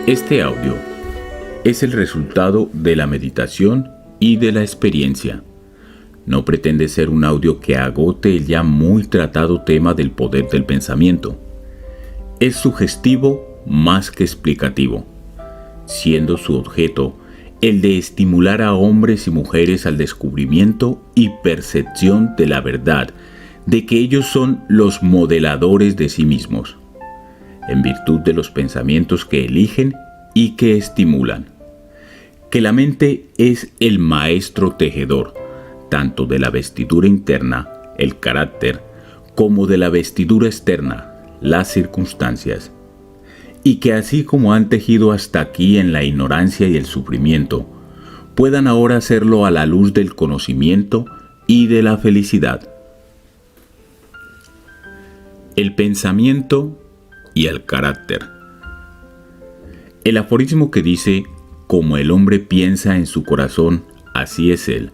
Este audio es el resultado de la meditación y de la experiencia. No pretende ser un audio que agote el ya muy tratado tema del poder del pensamiento. Es sugestivo más que explicativo, siendo su objeto el de estimular a hombres y mujeres al descubrimiento y percepción de la verdad, de que ellos son los modeladores de sí mismos, en virtud de los pensamientos que eligen y que estimulan. Que la mente es el maestro tejedor, tanto de la vestidura interna, el carácter, como de la vestidura externa, las circunstancias. Y que así como han tejido hasta aquí en la ignorancia y el sufrimiento, puedan ahora hacerlo a la luz del conocimiento y de la felicidad. El pensamiento y el carácter. El aforismo que dice, como el hombre piensa en su corazón, así es él,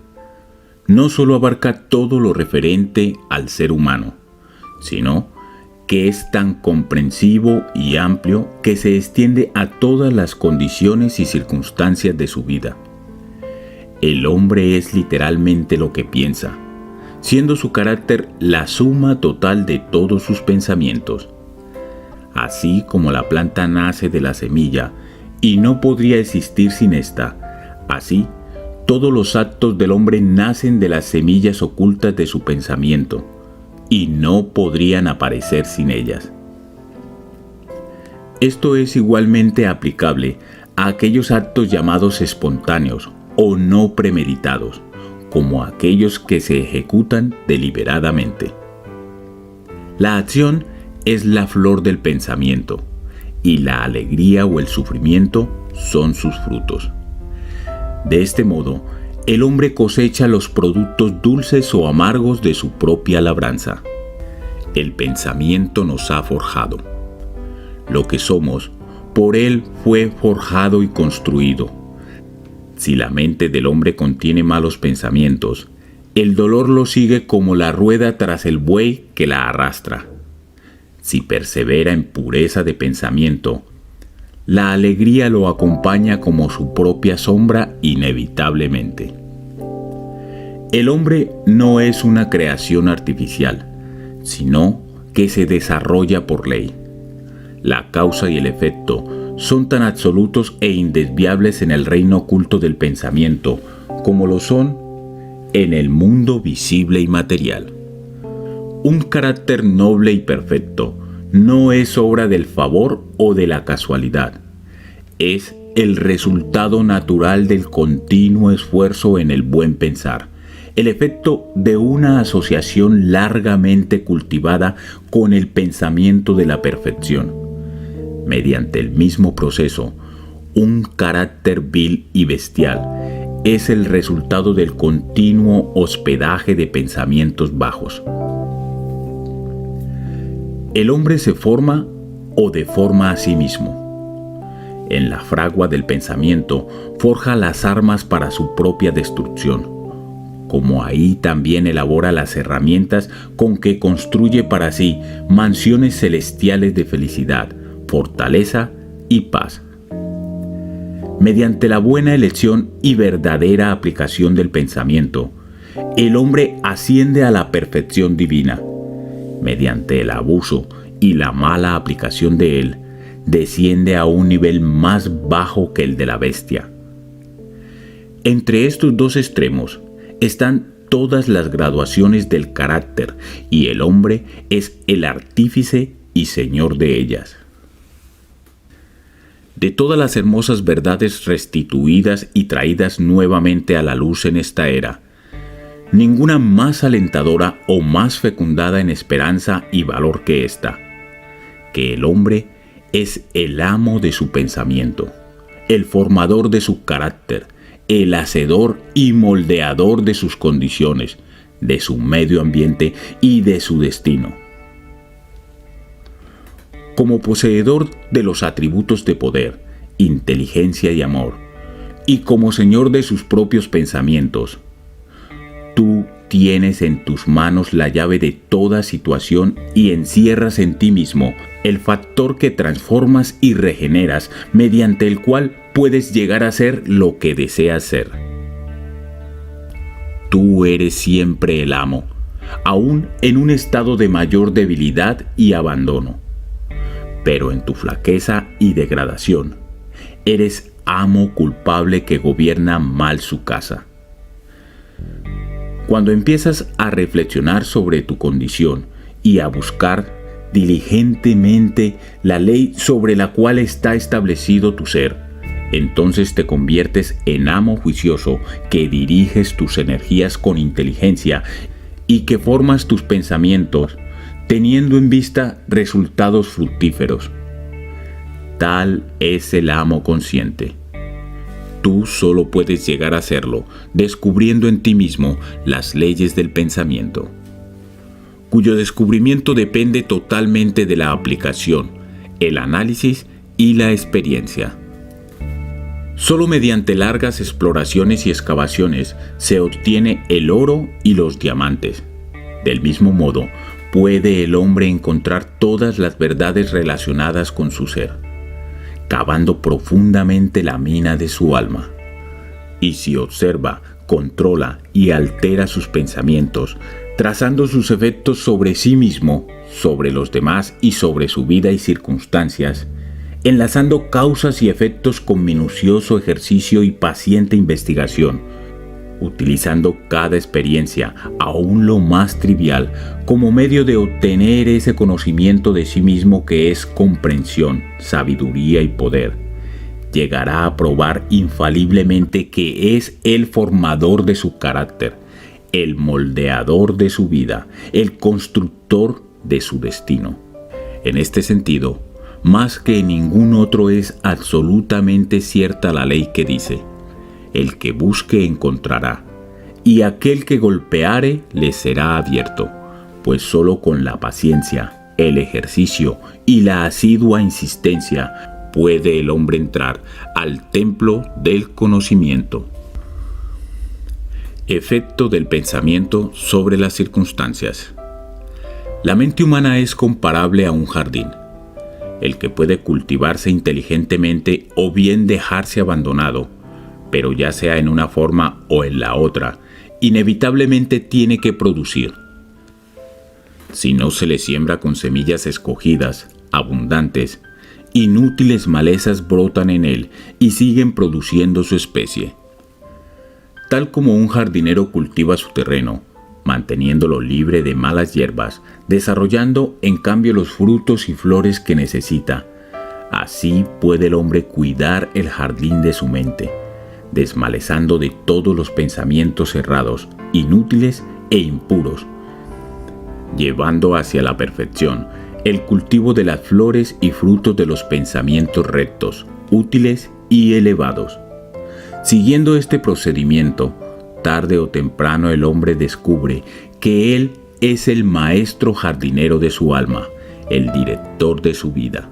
no solo abarca todo lo referente al ser humano, sino que es tan comprensivo y amplio que se extiende a todas las condiciones y circunstancias de su vida. El hombre es literalmente lo que piensa, siendo su carácter la suma total de todos sus pensamientos. Así como la planta nace de la semilla y no podría existir sin esta, así todos los actos del hombre nacen de las semillas ocultas de su pensamiento y no podrían aparecer sin ellas. Esto es igualmente aplicable a aquellos actos llamados espontáneos o no premeditados, como aquellos que se ejecutan deliberadamente. La acción es la flor del pensamiento, y la alegría o el sufrimiento son sus frutos. De este modo, el hombre cosecha los productos dulces o amargos de su propia labranza. El pensamiento nos ha forjado. Lo que somos, por él fue forjado y construido. Si la mente del hombre contiene malos pensamientos, el dolor lo sigue como la rueda tras el buey que la arrastra. Si persevera en pureza de pensamiento, la alegría lo acompaña como su propia sombra inevitablemente. El hombre no es una creación artificial, sino que se desarrolla por ley. La causa y el efecto son tan absolutos e indesviables en el reino oculto del pensamiento como lo son en el mundo visible y material. Un carácter noble y perfecto no es obra del favor o de la casualidad. Es el resultado natural del continuo esfuerzo en el buen pensar, el efecto de una asociación largamente cultivada con el pensamiento de la perfección. Mediante el mismo proceso, un carácter vil y bestial es el resultado del continuo hospedaje de pensamientos bajos. El hombre se forma o deforma a sí mismo. En la fragua del pensamiento forja las armas para su propia destrucción, como ahí también elabora las herramientas con que construye para sí mansiones celestiales de felicidad, fortaleza y paz. Mediante la buena elección y verdadera aplicación del pensamiento, el hombre asciende a la perfección divina. Mediante el abuso y la mala aplicación de él, desciende a un nivel más bajo que el de la bestia. Entre estos dos extremos están todas las graduaciones del carácter, y el hombre es el artífice y señor de ellas. De todas las hermosas verdades restituidas y traídas nuevamente a la luz en esta era, ninguna más alentadora o más fecundada en esperanza y valor que esta, que el hombre es el amo de su pensamiento, el formador de su carácter, el hacedor y moldeador de sus condiciones, de su medio ambiente y de su destino. Como poseedor de los atributos de poder, inteligencia y amor, y como señor de sus propios pensamientos, tú tienes en tus manos la llave de toda situación y encierras en ti mismo el factor que transformas y regeneras, mediante el cual puedes llegar a ser lo que deseas ser. Tú eres siempre el amo, aún en un estado de mayor debilidad y abandono. Pero en tu flaqueza y degradación, eres amo culpable que gobierna mal su casa. Cuando empiezas a reflexionar sobre tu condición y a buscar diligentemente la ley sobre la cual está establecido tu ser, entonces te conviertes en amo juicioso que diriges tus energías con inteligencia y que formas tus pensamientos teniendo en vista resultados fructíferos. Tal es el amo consciente. Tú solo puedes llegar a hacerlo descubriendo en ti mismo las leyes del pensamiento, cuyo descubrimiento depende totalmente de la aplicación, el análisis y la experiencia. Solo mediante largas exploraciones y excavaciones se obtiene el oro y los diamantes. Del mismo modo, puede el hombre encontrar todas las verdades relacionadas con su ser, cavando profundamente la mina de su alma. Y si observa, controla y altera sus pensamientos, trazando sus efectos sobre sí mismo, sobre los demás y sobre su vida y circunstancias, enlazando causas y efectos con minucioso ejercicio y paciente investigación, utilizando cada experiencia, aún lo más trivial, como medio de obtener ese conocimiento de sí mismo que es comprensión, sabiduría y poder, llegará a probar infaliblemente que es el formador de su carácter, el moldeador de su vida, el constructor de su destino. En este sentido, más que en ningún otro es absolutamente cierta la ley que dice: el que busque encontrará, y aquel que golpeare le será abierto, pues solo con la paciencia, el ejercicio y la asidua insistencia puede el hombre entrar al templo del conocimiento. Efecto del pensamiento sobre las circunstancias. La mente humana es comparable a un jardín, el que puede cultivarse inteligentemente o bien dejarse abandonado, pero ya sea en una forma o en la otra, inevitablemente tiene que producir. Si no se le siembra con semillas escogidas, abundantes, inútiles malezas brotan en él y siguen produciendo su especie. Tal como un jardinero cultiva su terreno, manteniéndolo libre de malas hierbas, desarrollando en cambio los frutos y flores que necesita, así puede el hombre cuidar el jardín de su mente, desmalezando de todos los pensamientos errados, inútiles e impuros, llevando hacia la perfección el cultivo de las flores y frutos de los pensamientos rectos, útiles y elevados. Siguiendo este procedimiento, tarde o temprano el hombre descubre que él es el maestro jardinero de su alma, el director de su vida.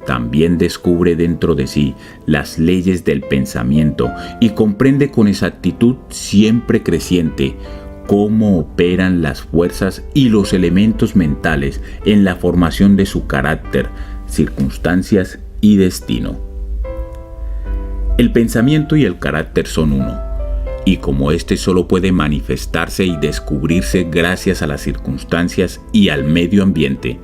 También descubre dentro de sí las leyes del pensamiento y comprende con exactitud siempre creciente cómo operan las fuerzas y los elementos mentales en la formación de su carácter, circunstancias y destino. El pensamiento y el carácter son uno, y como éste solo puede manifestarse y descubrirse gracias a las circunstancias y al medio ambiente,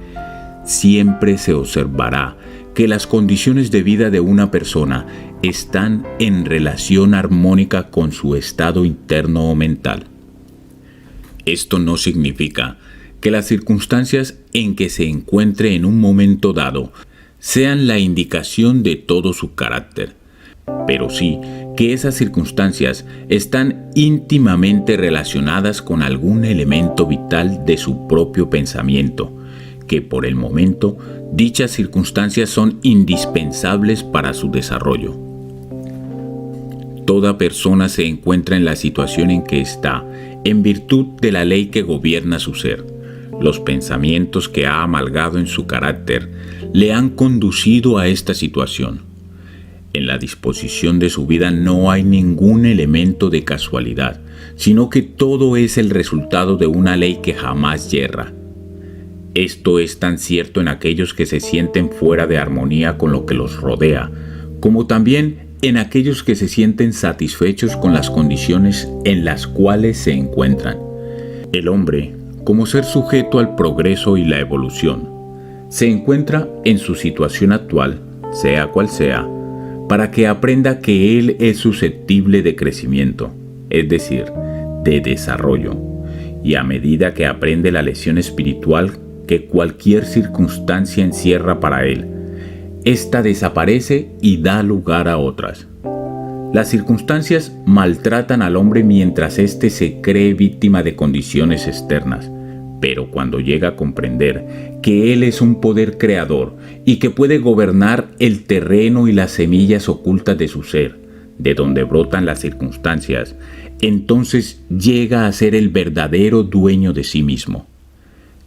siempre se observará que las condiciones de vida de una persona están en relación armónica con su estado interno o mental. Esto no significa que las circunstancias en que se encuentre en un momento dado sean la indicación de todo su carácter, pero sí que esas circunstancias están íntimamente relacionadas con algún elemento vital de su propio pensamiento, que por el momento dichas circunstancias son indispensables para su desarrollo. Toda persona se encuentra en la situación en que está, en virtud de la ley que gobierna su ser. Los pensamientos que ha amalgado en su carácter le han conducido a esta situación. En la disposición de su vida no hay ningún elemento de casualidad, sino que todo es el resultado de una ley que jamás yerra. Esto es tan cierto en aquellos que se sienten fuera de armonía con lo que los rodea, como también en aquellos que se sienten satisfechos con las condiciones en las cuales se encuentran. El hombre, como ser sujeto al progreso y la evolución, se encuentra en su situación actual, sea cual sea, para que aprenda que él es susceptible de crecimiento, es decir, de desarrollo, y a medida que aprende la lección espiritual que cualquier circunstancia encierra para él, ésta desaparece y da lugar a otras. Las circunstancias maltratan al hombre mientras éste se cree víctima de condiciones externas, pero cuando llega a comprender que él es un poder creador y que puede gobernar el terreno y las semillas ocultas de su ser, de donde brotan las circunstancias, entonces llega a ser el verdadero dueño de sí mismo.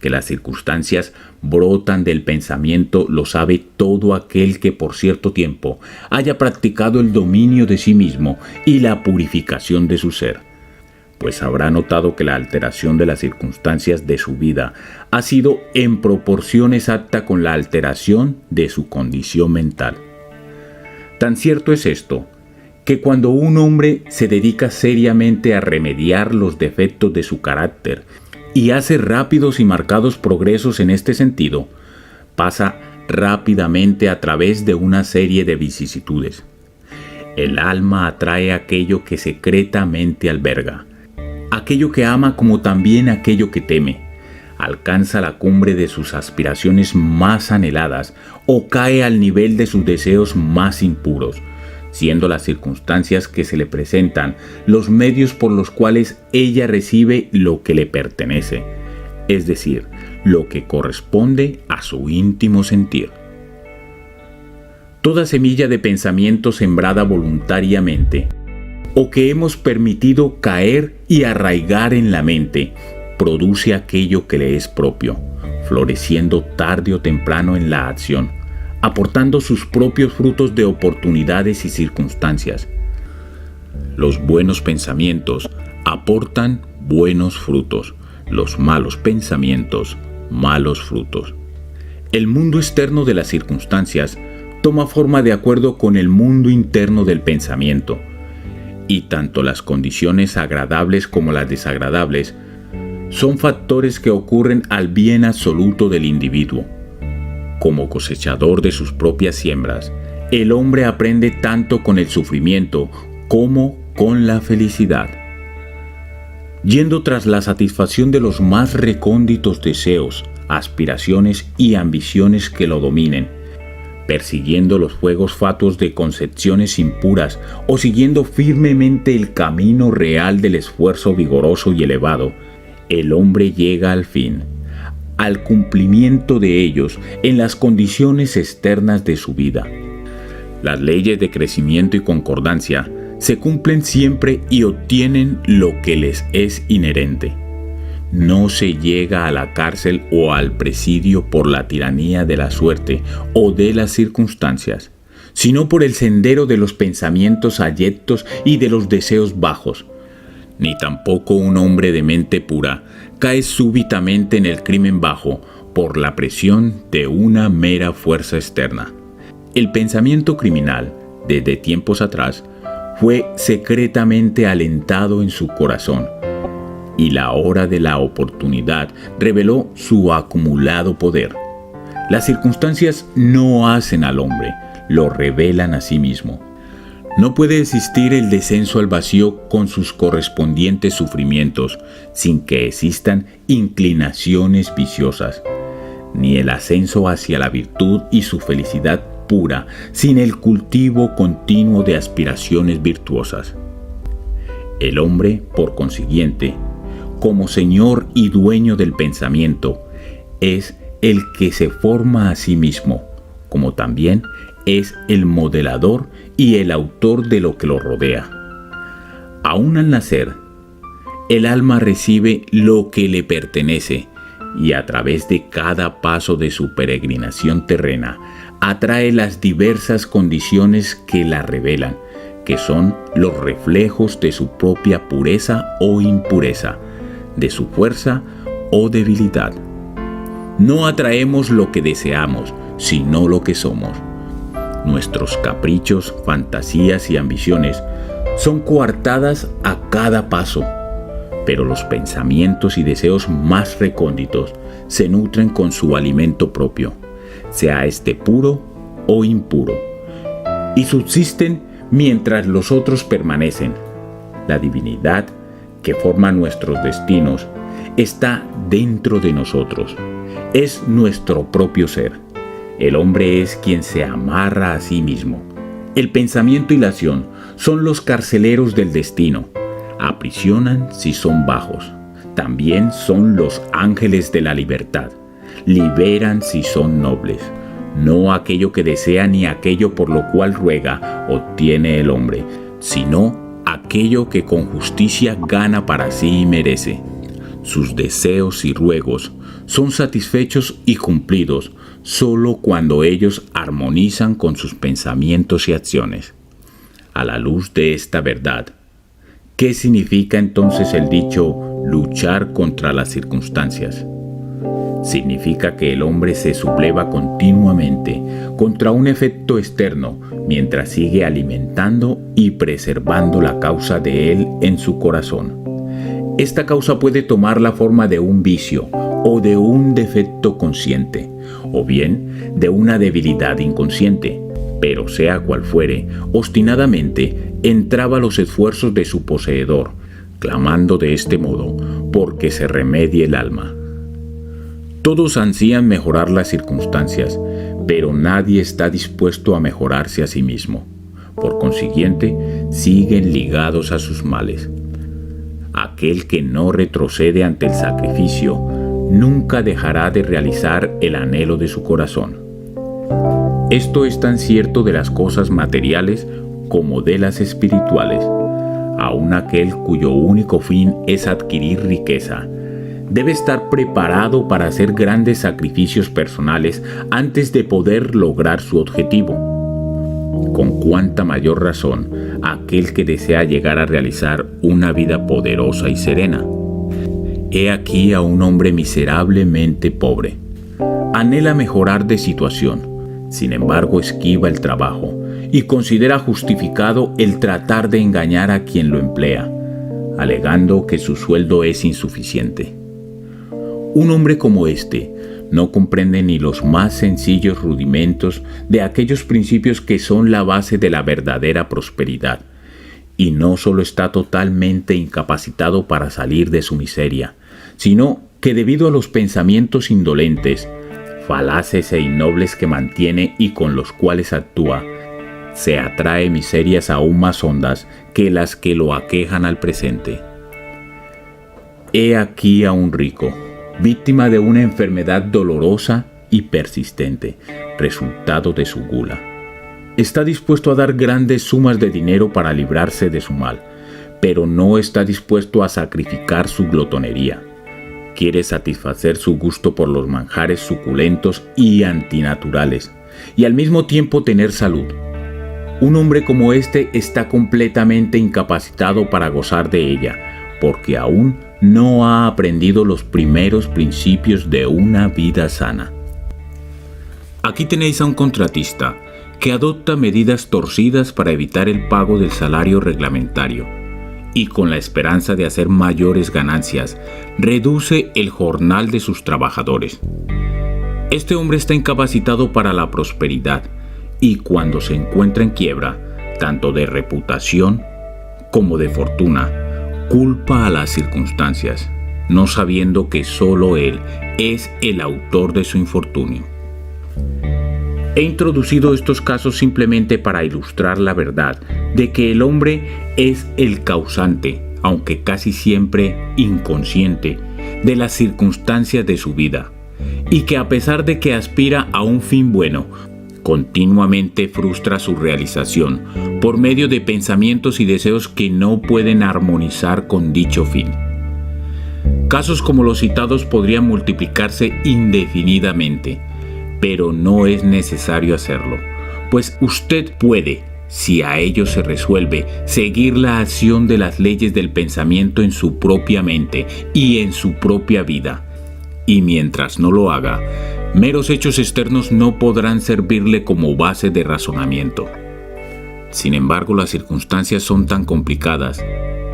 Que las circunstancias brotan del pensamiento lo sabe todo aquel que por cierto tiempo haya practicado el dominio de sí mismo y la purificación de su ser, pues habrá notado que la alteración de las circunstancias de su vida ha sido en proporción exacta con la alteración de su condición mental. Tan cierto es esto, que cuando un hombre se dedica seriamente a remediar los defectos de su carácter y hace rápidos y marcados progresos en este sentido, pasa rápidamente a través de una serie de vicisitudes. El alma atrae aquello que secretamente alberga, aquello que ama como también aquello que teme, alcanza la cumbre de sus aspiraciones más anheladas o cae al nivel de sus deseos más impuros, siendo las circunstancias que se le presentan los medios por los cuales ella recibe lo que le pertenece, es decir, lo que corresponde a su íntimo sentir. Toda semilla de pensamiento sembrada voluntariamente, o que hemos permitido caer y arraigar en la mente, produce aquello que le es propio, floreciendo tarde o temprano en la acción, aportando sus propios frutos de oportunidades y circunstancias. Los buenos pensamientos aportan buenos frutos, los malos pensamientos, malos frutos. El mundo externo de las circunstancias toma forma de acuerdo con el mundo interno del pensamiento, y tanto las condiciones agradables como las desagradables son factores que ocurren al bien absoluto del individuo. Como cosechador de sus propias siembras, el hombre aprende tanto con el sufrimiento como con la felicidad. Yendo tras la satisfacción de los más recónditos deseos, aspiraciones y ambiciones que lo dominen, persiguiendo los fuegos fatuos de concepciones impuras o siguiendo firmemente el camino real del esfuerzo vigoroso y elevado, el hombre llega al fin, al cumplimiento de ellos en las condiciones externas de su vida. Las leyes de crecimiento y concordancia se cumplen siempre y obtienen lo que les es inherente. No se llega a la cárcel o al presidio por la tiranía de la suerte o de las circunstancias, sino por el sendero de los pensamientos abyectos y de los deseos bajos. Ni tampoco un hombre de mente pura cae súbitamente en el crimen bajo por la presión de una mera fuerza externa. El pensamiento criminal, desde tiempos atrás, fue secretamente alentado en su corazón, y la hora de la oportunidad reveló su acumulado poder. Las circunstancias no hacen al hombre, lo revelan a sí mismo. No puede existir el descenso al vacío con sus correspondientes sufrimientos sin que existan inclinaciones viciosas, ni el ascenso hacia la virtud y su felicidad pura sin el cultivo continuo de aspiraciones virtuosas. El hombre, por consiguiente, como señor y dueño del pensamiento, es el que se forma a sí mismo, como también es el modelador y el autor de lo que lo rodea. Aún al nacer, el alma recibe lo que le pertenece y a través de cada paso de su peregrinación terrena atrae las diversas condiciones que la revelan, que son los reflejos de su propia pureza o impureza, de su fuerza o debilidad. No atraemos lo que deseamos, sino lo que somos. Nuestros caprichos, fantasías y ambiciones son coartadas a cada paso, pero los pensamientos y deseos más recónditos se nutren con su alimento propio, sea este puro o impuro, y subsisten mientras los otros permanecen. La divinidad que forma nuestros destinos está dentro de nosotros, es nuestro propio ser. El hombre es quien se amarra a sí mismo. El pensamiento y la acción son los carceleros del destino. Aprisionan si son bajos. También son los ángeles de la libertad. Liberan si son nobles. No aquello que desea ni aquello por lo cual ruega obtiene el hombre, sino aquello que con justicia gana para sí y merece. Sus deseos y ruegos son satisfechos y cumplidos solo cuando ellos armonizan con sus pensamientos y acciones. A la luz de esta verdad, ¿qué significa entonces el dicho luchar contra las circunstancias? Significa que el hombre se subleva continuamente contra un efecto externo mientras sigue alimentando y preservando la causa de él en su corazón. Esta causa puede tomar la forma de un vicio o de un defecto consciente, o bien de una debilidad inconsciente, pero sea cual fuere, obstinadamente entraba los esfuerzos de su poseedor, clamando de este modo porque se remedie el alma. Todos ansían mejorar las circunstancias, pero nadie está dispuesto a mejorarse a sí mismo. Por consiguiente, siguen ligados a sus males. Aquel que no retrocede ante el sacrificio nunca dejará de realizar el anhelo de su corazón. Esto es tan cierto de las cosas materiales como de las espirituales. Aun aquel cuyo único fin es adquirir riqueza, debe estar preparado para hacer grandes sacrificios personales antes de poder lograr su objetivo. Con cuánta mayor razón aquel que desea llegar a realizar una vida poderosa y serena. He aquí a un hombre miserablemente pobre. Anhela mejorar de situación, sin embargo esquiva el trabajo y considera justificado el tratar de engañar a quien lo emplea, alegando que su sueldo es insuficiente. Un hombre como este no comprende ni los más sencillos rudimentos de aquellos principios que son la base de la verdadera prosperidad, y no solo está totalmente incapacitado para salir de su miseria, sino que debido a los pensamientos indolentes, falaces e innobles que mantiene y con los cuales actúa, se atrae miserias aún más hondas que las que lo aquejan al presente. He aquí a un rico, víctima de una enfermedad dolorosa y persistente, resultado de su gula. Está dispuesto a dar grandes sumas de dinero para librarse de su mal, pero no está dispuesto a sacrificar su glotonería. Quiere satisfacer su gusto por los manjares suculentos y antinaturales, y al mismo tiempo tener salud. Un hombre como este está completamente incapacitado para gozar de ella, porque aún no ha aprendido los primeros principios de una vida sana. Aquí tenéis a un contratista que adopta medidas torcidas para evitar el pago del salario reglamentario y con la esperanza de hacer mayores ganancias, reduce el jornal de sus trabajadores. Este hombre está incapacitado para la prosperidad y cuando se encuentra en quiebra, tanto de reputación como de fortuna, culpa a las circunstancias, no sabiendo que solo él es el autor de su infortunio. He introducido estos casos simplemente para ilustrar la verdad de que el hombre es el causante, aunque casi siempre inconsciente, de las circunstancias de su vida, y que a pesar de que aspira a un fin bueno, continuamente frustra su realización por medio de pensamientos y deseos que no pueden armonizar con dicho fin. Casos como los citados podrían multiplicarse indefinidamente, pero no es necesario hacerlo, pues usted puede si a ello se resuelve seguir la acción de las leyes del pensamiento en su propia mente y en su propia vida. Y mientras no lo haga, meros hechos externos no podrán servirle como base de razonamiento. Sin embargo, las circunstancias son tan complicadas,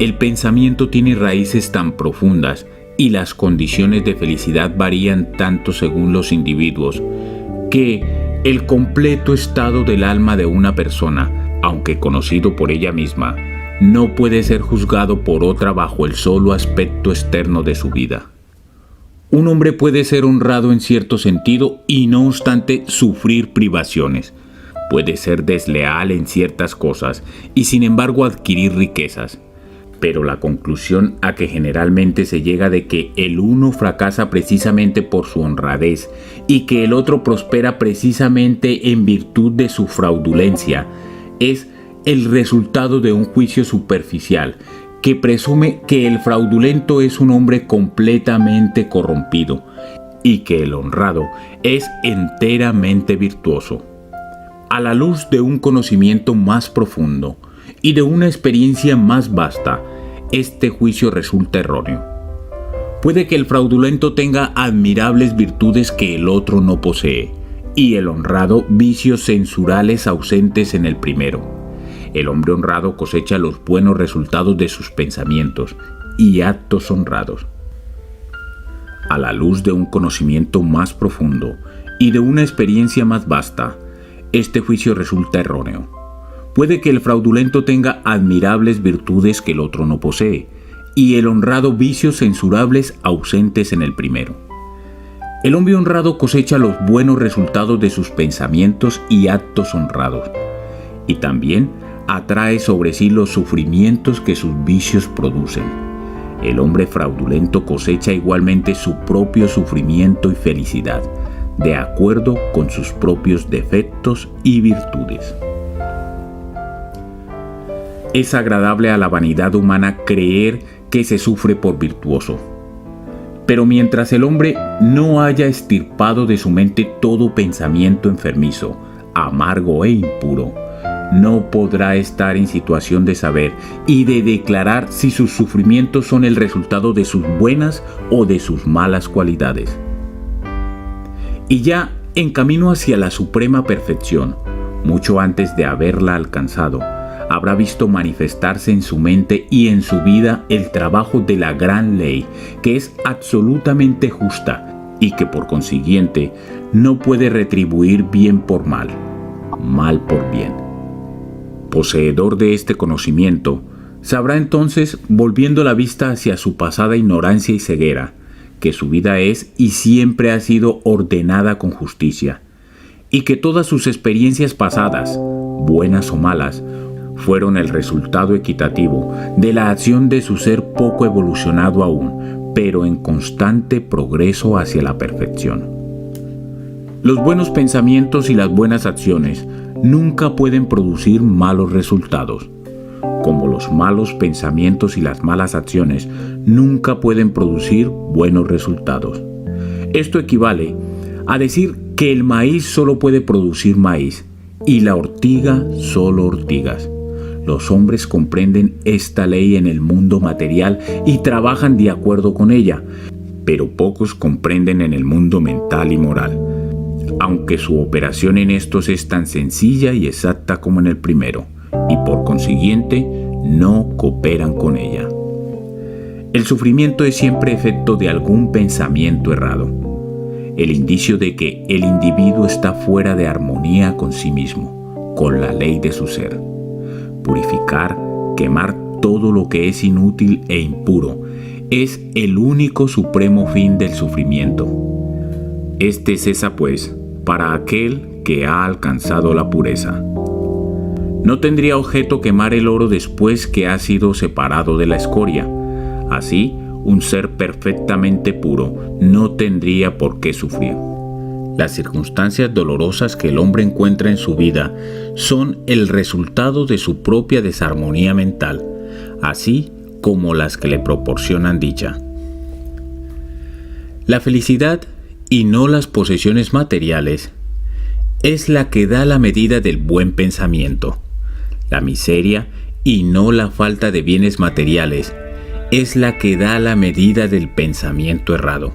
el pensamiento tiene raíces tan profundas y las condiciones de felicidad varían tanto según los individuos, que el completo estado del alma de una persona, aunque conocido por ella misma, no puede ser juzgado por otra bajo el solo aspecto externo de su vida. Un hombre puede ser honrado en cierto sentido y no obstante sufrir privaciones. Puede ser desleal en ciertas cosas y sin embargo adquirir riquezas. Pero la conclusión a que generalmente se llega de que el uno fracasa precisamente por su honradez y que el otro prospera precisamente en virtud de su fraudulencia es el resultado de un juicio superficial que presume que el fraudulento es un hombre completamente corrompido y que el honrado es enteramente virtuoso. A la luz de un conocimiento más profundo y de una experiencia más vasta, este juicio resulta erróneo. Puede que el fraudulento tenga admirables virtudes que el otro no posee, y el honrado vicios sensurales ausentes en el primero. El hombre honrado cosecha los buenos resultados de sus pensamientos y actos honrados. A la luz de un conocimiento más profundo y de una experiencia más vasta, este juicio resulta erróneo. Puede que el fraudulento tenga admirables virtudes que el otro no posee, y el honrado vicios censurables ausentes en el primero. El hombre honrado cosecha los buenos resultados de sus pensamientos y actos honrados, y también atrae sobre sí los sufrimientos que sus vicios producen. El hombre fraudulento cosecha igualmente su propio sufrimiento y felicidad, de acuerdo con sus propios defectos y virtudes. Es agradable a la vanidad humana creer que se sufre por virtuoso. Pero mientras el hombre no haya extirpado de su mente todo pensamiento enfermizo, amargo e impuro, no podrá estar en situación de saber y de declarar si sus sufrimientos son el resultado de sus buenas o de sus malas cualidades. Y ya en camino hacia la suprema perfección, mucho antes de haberla alcanzado, habrá visto manifestarse en su mente y en su vida el trabajo de la gran ley, que es absolutamente justa y que por consiguiente no puede retribuir bien por mal, mal por bien. Poseedor de este conocimiento, sabrá entonces, volviendo la vista hacia su pasada ignorancia y ceguera, que su vida es y siempre ha sido ordenada con justicia, y que todas sus experiencias pasadas, buenas o malas, fueron el resultado equitativo de la acción de su ser poco evolucionado aún, pero en constante progreso hacia la perfección. Los buenos pensamientos y las buenas acciones nunca pueden producir malos resultados, como los malos pensamientos y las malas acciones nunca pueden producir buenos resultados. Esto equivale a decir que el maíz solo puede producir maíz y la ortiga solo ortigas. Los hombres comprenden esta ley en el mundo material y trabajan de acuerdo con ella, pero pocos comprenden en el mundo mental y moral, aunque su operación en estos es tan sencilla y exacta como en el primero, y por consiguiente no cooperan con ella. El sufrimiento es siempre efecto de algún pensamiento errado, el indicio de que el individuo está fuera de armonía con sí mismo, con la ley de su ser. Purificar, quemar todo lo que es inútil e impuro, es el único supremo fin del sufrimiento. Este cesa, pues, para aquel que ha alcanzado la pureza. No tendría objeto quemar el oro después que ha sido separado de la escoria. Así, un ser perfectamente puro no tendría por qué sufrir. Las circunstancias dolorosas que el hombre encuentra en su vida son el resultado de su propia desarmonía mental, así como las que le proporcionan dicha. La felicidad, y no las posesiones materiales, es la que da la medida del buen pensamiento, La miseria, y no la falta de bienes materiales, es la que da la medida del pensamiento errado.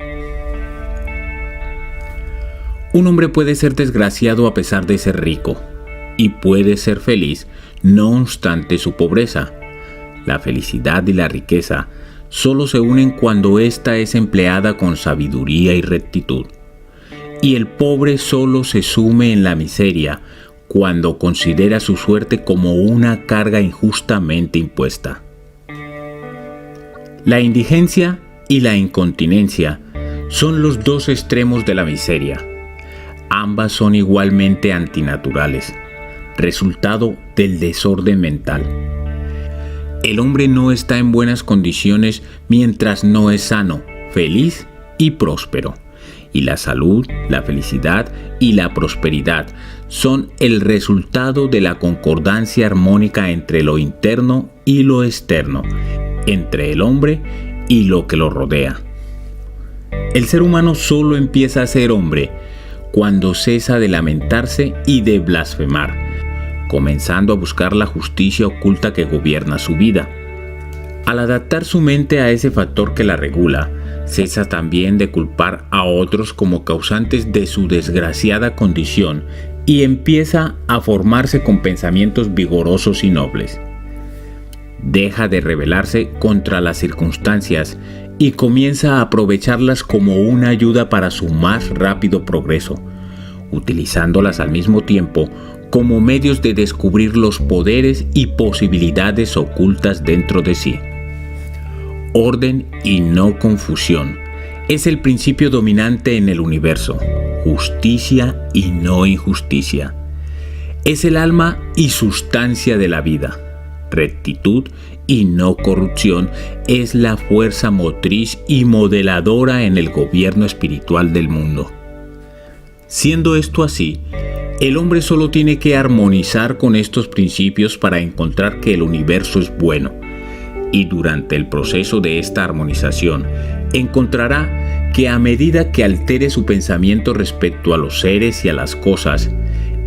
Un hombre puede ser desgraciado a pesar de ser rico, y puede ser feliz no obstante su pobreza. La felicidad y la riqueza solo se unen cuando ésta es empleada con sabiduría y rectitud. Y el pobre solo se sume en la miseria cuando considera su suerte como una carga injustamente impuesta. La indigencia y la incontinencia son los dos extremos de la miseria. Ambas son igualmente antinaturales, resultado del desorden mental. El hombre no está en buenas condiciones mientras no es sano, feliz y próspero. Y la salud, la felicidad y la prosperidad son el resultado de la concordancia armónica entre lo interno y lo externo, entre el hombre y lo que lo rodea. El ser humano solo empieza a ser hombre cuando cesa de lamentarse y de blasfemar, comenzando a buscar la justicia oculta que gobierna su vida. Al adaptar su mente a ese factor que la regula, cesa también de culpar a otros como causantes de su desgraciada condición y empieza a formarse con pensamientos vigorosos y nobles. Deja de rebelarse contra las circunstancias y comienza a aprovecharlas como una ayuda para su más rápido progreso, utilizándolas al mismo tiempo como medios de descubrir los poderes y posibilidades ocultas dentro de sí. Orden y no confusión es el principio dominante en el universo. Justicia y no injusticia. Es el alma y sustancia de la vida. Rectitud y no corrupción es la fuerza motriz y modeladora en el gobierno espiritual del mundo. Siendo esto así, el hombre solo tiene que armonizar con estos principios para encontrar que el universo es bueno, y durante el proceso de esta armonización encontrará que a medida que altere su pensamiento respecto a los seres y a las cosas,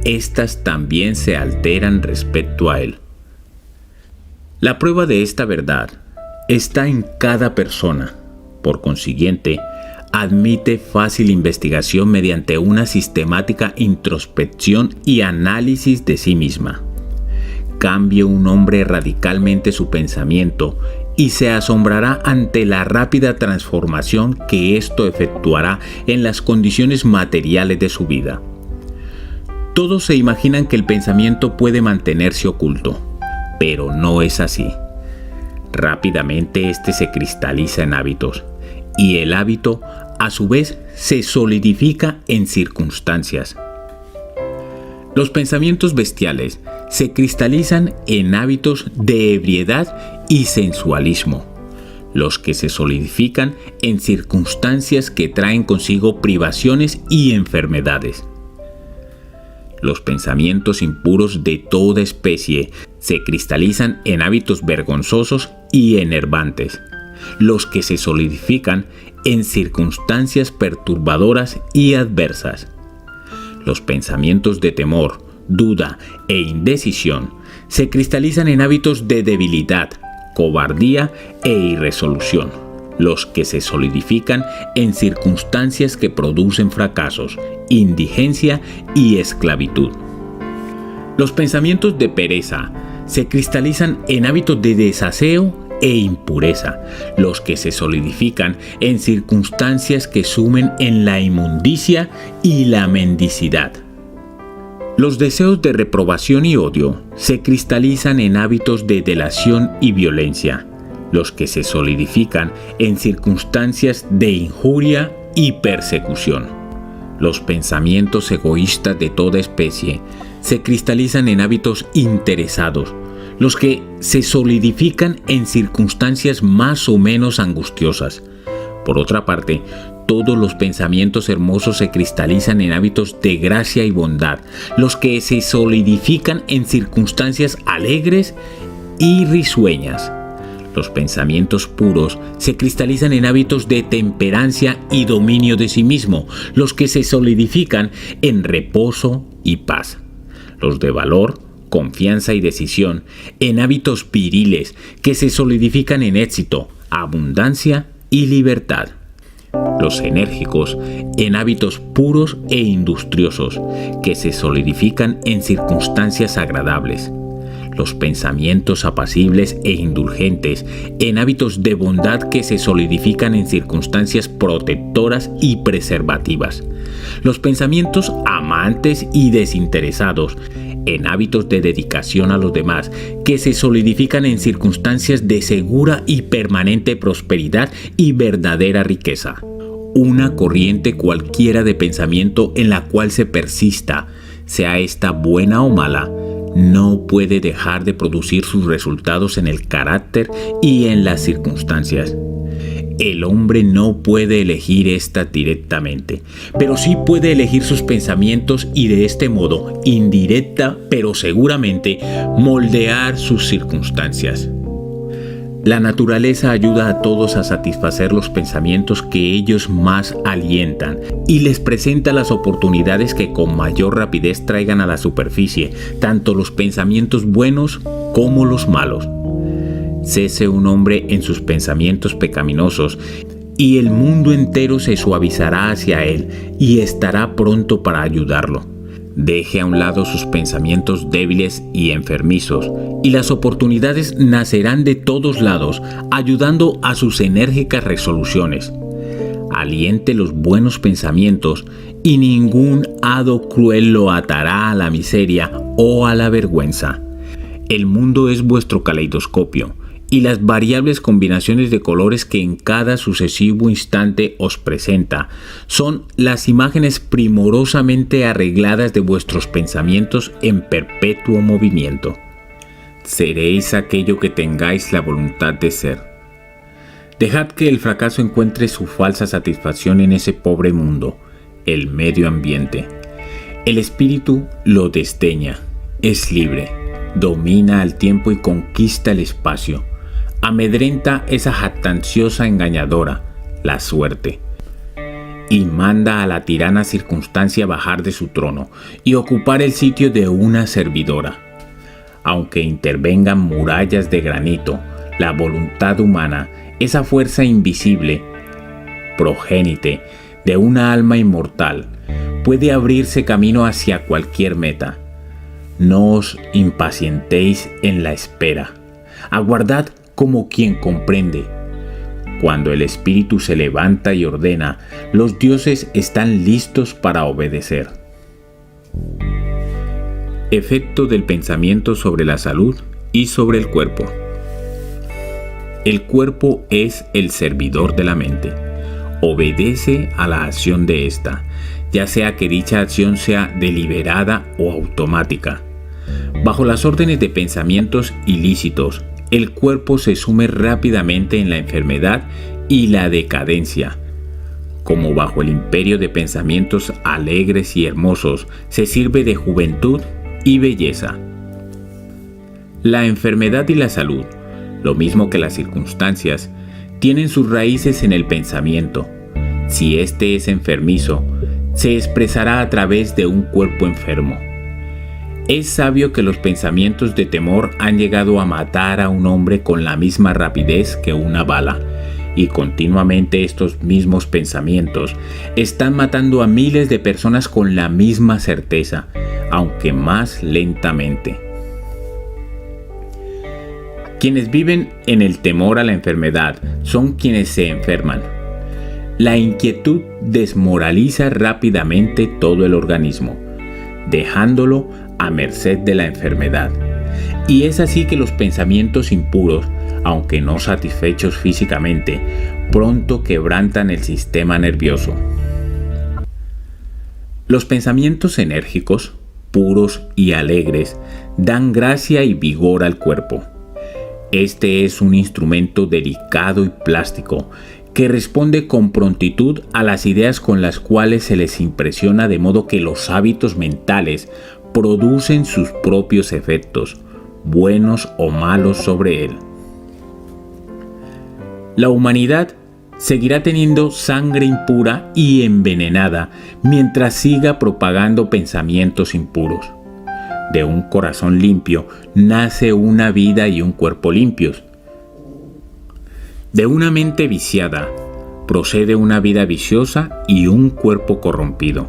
éstas también se alteran respecto a él. La prueba de esta verdad está en cada persona. Por consiguiente, admite fácil investigación mediante una sistemática introspección y análisis de sí misma. Cambie un hombre radicalmente su pensamiento y se asombrará ante la rápida transformación que esto efectuará en las condiciones materiales de su vida. Todos se imaginan que el pensamiento puede mantenerse oculto, pero no es así. Rápidamente este se cristaliza en hábitos, y el hábito, a su vez, se solidifica en circunstancias. Los pensamientos bestiales se cristalizan en hábitos de ebriedad y sensualismo, los que se solidifican en circunstancias que traen consigo privaciones y enfermedades. Los pensamientos impuros de toda especie se cristalizan en hábitos vergonzosos y enervantes, los que se solidifican en circunstancias perturbadoras y adversas. Los pensamientos de temor, duda e indecisión se cristalizan en hábitos de debilidad, cobardía e irresolución, los que se solidifican en circunstancias que producen fracasos, indigencia y esclavitud. Los pensamientos de pereza se cristalizan en hábitos de desaseo e impureza, los que se solidifican en circunstancias que sumen en la inmundicia y la mendicidad. Los deseos de reprobación y odio se cristalizan en hábitos de delación y violencia, los que se solidifican en circunstancias de injuria y persecución. Los pensamientos egoístas de toda especie se cristalizan en hábitos interesados, los que se solidifican en circunstancias más o menos angustiosas. Por otra parte, todos los pensamientos hermosos se cristalizan en hábitos de gracia y bondad, los que se solidifican en circunstancias alegres y risueñas. Los pensamientos puros se cristalizan en hábitos de temperancia y dominio de sí mismo, los que se solidifican en reposo y paz. Los de valor, confianza y decisión, en hábitos viriles que se solidifican en éxito, abundancia y libertad. Los enérgicos en hábitos puros e industriosos que se solidifican en circunstancias agradables. Los pensamientos apacibles e indulgentes en hábitos de bondad que se solidifican en circunstancias protectoras y preservativas. Los pensamientos amantes y desinteresados en hábitos de dedicación a los demás que se solidifican en circunstancias de segura y permanente prosperidad y verdadera riqueza. Una corriente cualquiera de pensamiento en la cual se persista, sea esta buena o mala, no puede dejar de producir sus resultados en el carácter y en las circunstancias. El hombre no puede elegir esta directamente, pero sí puede elegir sus pensamientos y de este modo, indirecta pero seguramente, moldear sus circunstancias. La naturaleza ayuda a todos a satisfacer los pensamientos que ellos más alientan y les presenta las oportunidades que con mayor rapidez traigan a la superficie tanto los pensamientos buenos como los malos. Cese un hombre en sus pensamientos pecaminosos y el mundo entero se suavizará hacia él y estará pronto para ayudarlo. Deje a un lado sus pensamientos débiles y enfermizos, y las oportunidades nacerán de todos lados, ayudando a sus enérgicas resoluciones. Aliente los buenos pensamientos, y ningún hado cruel lo atará a la miseria o a la vergüenza. El mundo es vuestro caleidoscopio, y las variables combinaciones de colores que en cada sucesivo instante os presenta son las imágenes primorosamente arregladas de vuestros pensamientos en perpetuo movimiento. Seréis aquello que tengáis la voluntad de ser. Dejad que el fracaso encuentre su falsa satisfacción en ese pobre mundo, el medio ambiente. El espíritu lo desdeña, es libre, domina al tiempo y conquista el espacio. Amedrenta esa jactanciosa engañadora, la suerte, y manda a la tirana circunstancia bajar de su trono y ocupar el sitio de una servidora. Aunque intervengan murallas de granito, la voluntad humana, esa fuerza invisible, progénite de una alma inmortal, puede abrirse camino hacia cualquier meta. No os impacientéis en la espera. Aguardad como quien comprende. Cuando el espíritu se levanta y ordena, los dioses están listos para obedecer. Efecto del pensamiento sobre la salud y sobre el cuerpo. El cuerpo es el servidor de la mente. Obedece a la acción de ésta, ya sea que dicha acción sea deliberada o automática. Bajo las órdenes de pensamientos ilícitos, el cuerpo se sume rápidamente en la enfermedad y la decadencia. Como bajo el imperio de pensamientos alegres y hermosos, se sirve de juventud y belleza. La enfermedad y la salud, lo mismo que las circunstancias, tienen sus raíces en el pensamiento. Si éste es enfermizo, se expresará a través de un cuerpo enfermo. Es sabio que los pensamientos de temor han llegado a matar a un hombre con la misma rapidez que una bala, y continuamente estos mismos pensamientos están matando a miles de personas con la misma certeza, aunque más lentamente. Quienes viven en el temor a la enfermedad son quienes se enferman. La inquietud desmoraliza rápidamente todo el organismo, dejándolo a merced de la enfermedad. Y es así que los pensamientos impuros, aunque no satisfechos físicamente, pronto quebrantan el sistema nervioso. Los pensamientos enérgicos, puros y alegres, dan gracia y vigor al cuerpo. Este es un instrumento delicado y plástico que responde con prontitud a las ideas con las cuales se les impresiona, de modo que los hábitos mentales producen sus propios efectos, buenos o malos, sobre él. La humanidad seguirá teniendo sangre impura y envenenada mientras siga propagando pensamientos impuros. De un corazón limpio nace una vida y un cuerpo limpios. De una mente viciada procede una vida viciosa y un cuerpo corrompido.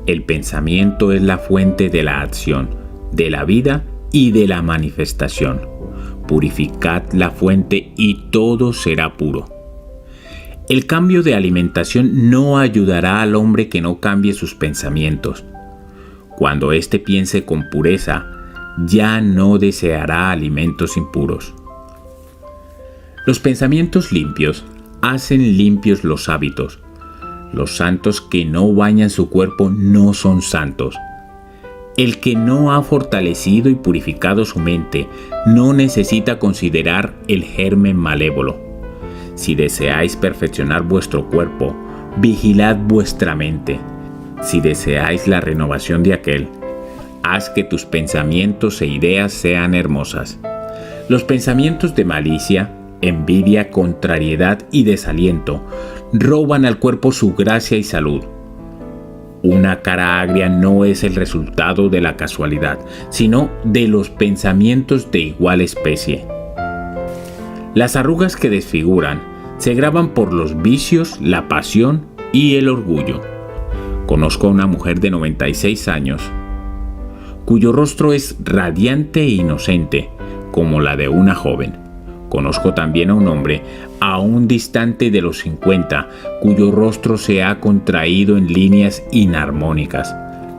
El pensamiento es la fuente de la acción, de la vida y de la manifestación. Purificad la fuente y todo será puro. El cambio de alimentación no ayudará al hombre que no cambie sus pensamientos. Cuando éste piense con pureza, ya no deseará alimentos impuros. Los pensamientos limpios hacen limpios los hábitos. Los santos que no bañan su cuerpo no son santos. El que no ha fortalecido y purificado su mente no necesita considerar el germen malévolo. Si deseáis perfeccionar vuestro cuerpo, vigilad vuestra mente. Si deseáis la renovación de aquel, haz que tus pensamientos e ideas sean hermosas. Los pensamientos de malicia, envidia, contrariedad y desaliento roban al cuerpo su gracia y salud. Una cara agria no es el resultado de la casualidad, sino de los pensamientos de igual especie. Las arrugas que desfiguran se graban por los vicios, la pasión y el orgullo. Conozco a una mujer de 96 años, cuyo rostro es radiante e inocente, como la de una joven. Conozco también a un hombre, aún distante de los 50, cuyo rostro se ha contraído en líneas inarmónicas.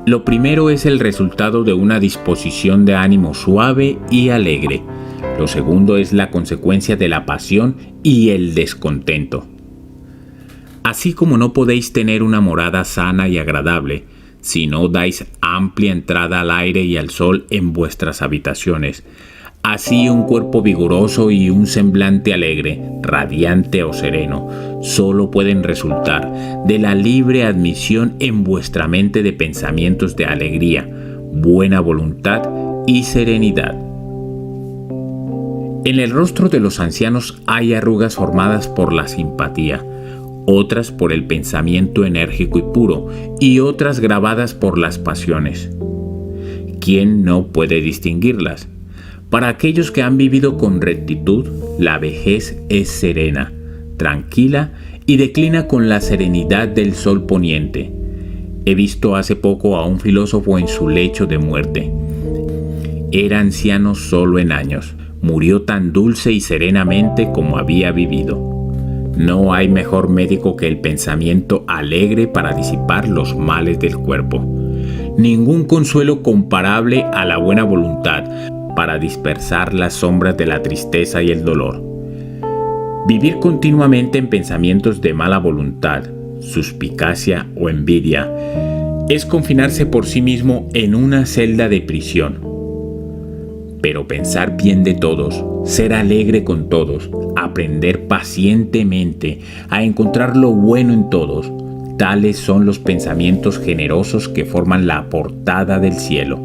Lo primero es el resultado de una disposición de ánimo suave y alegre. Lo segundo es la consecuencia de la pasión y el descontento. Así como no podéis tener una morada sana y agradable si no dais amplia entrada al aire y al sol en vuestras habitaciones, así un cuerpo vigoroso y un semblante alegre, radiante o sereno, solo pueden resultar de la libre admisión en vuestra mente de pensamientos de alegría, buena voluntad y serenidad. En el rostro de los ancianos hay arrugas formadas por la simpatía, otras por el pensamiento enérgico y puro, y otras grabadas por las pasiones. ¿Quién no puede distinguirlas? Para aquellos que han vivido con rectitud, la vejez es serena, tranquila y declina con la serenidad del sol poniente. He visto hace poco a un filósofo en su lecho de muerte. Era anciano solo en años. Murió tan dulce y serenamente como había vivido. No hay mejor médico que el pensamiento alegre para disipar los males del cuerpo. Ningún consuelo comparable a la buena voluntad para dispersar las sombras de la tristeza y el dolor. Vivir continuamente en pensamientos de mala voluntad, suspicacia o envidia es confinarse por sí mismo en una celda de prisión. Pero pensar bien de todos, ser alegre con todos, aprender pacientemente a encontrar lo bueno en todos, tales son los pensamientos generosos que forman la portada del cielo.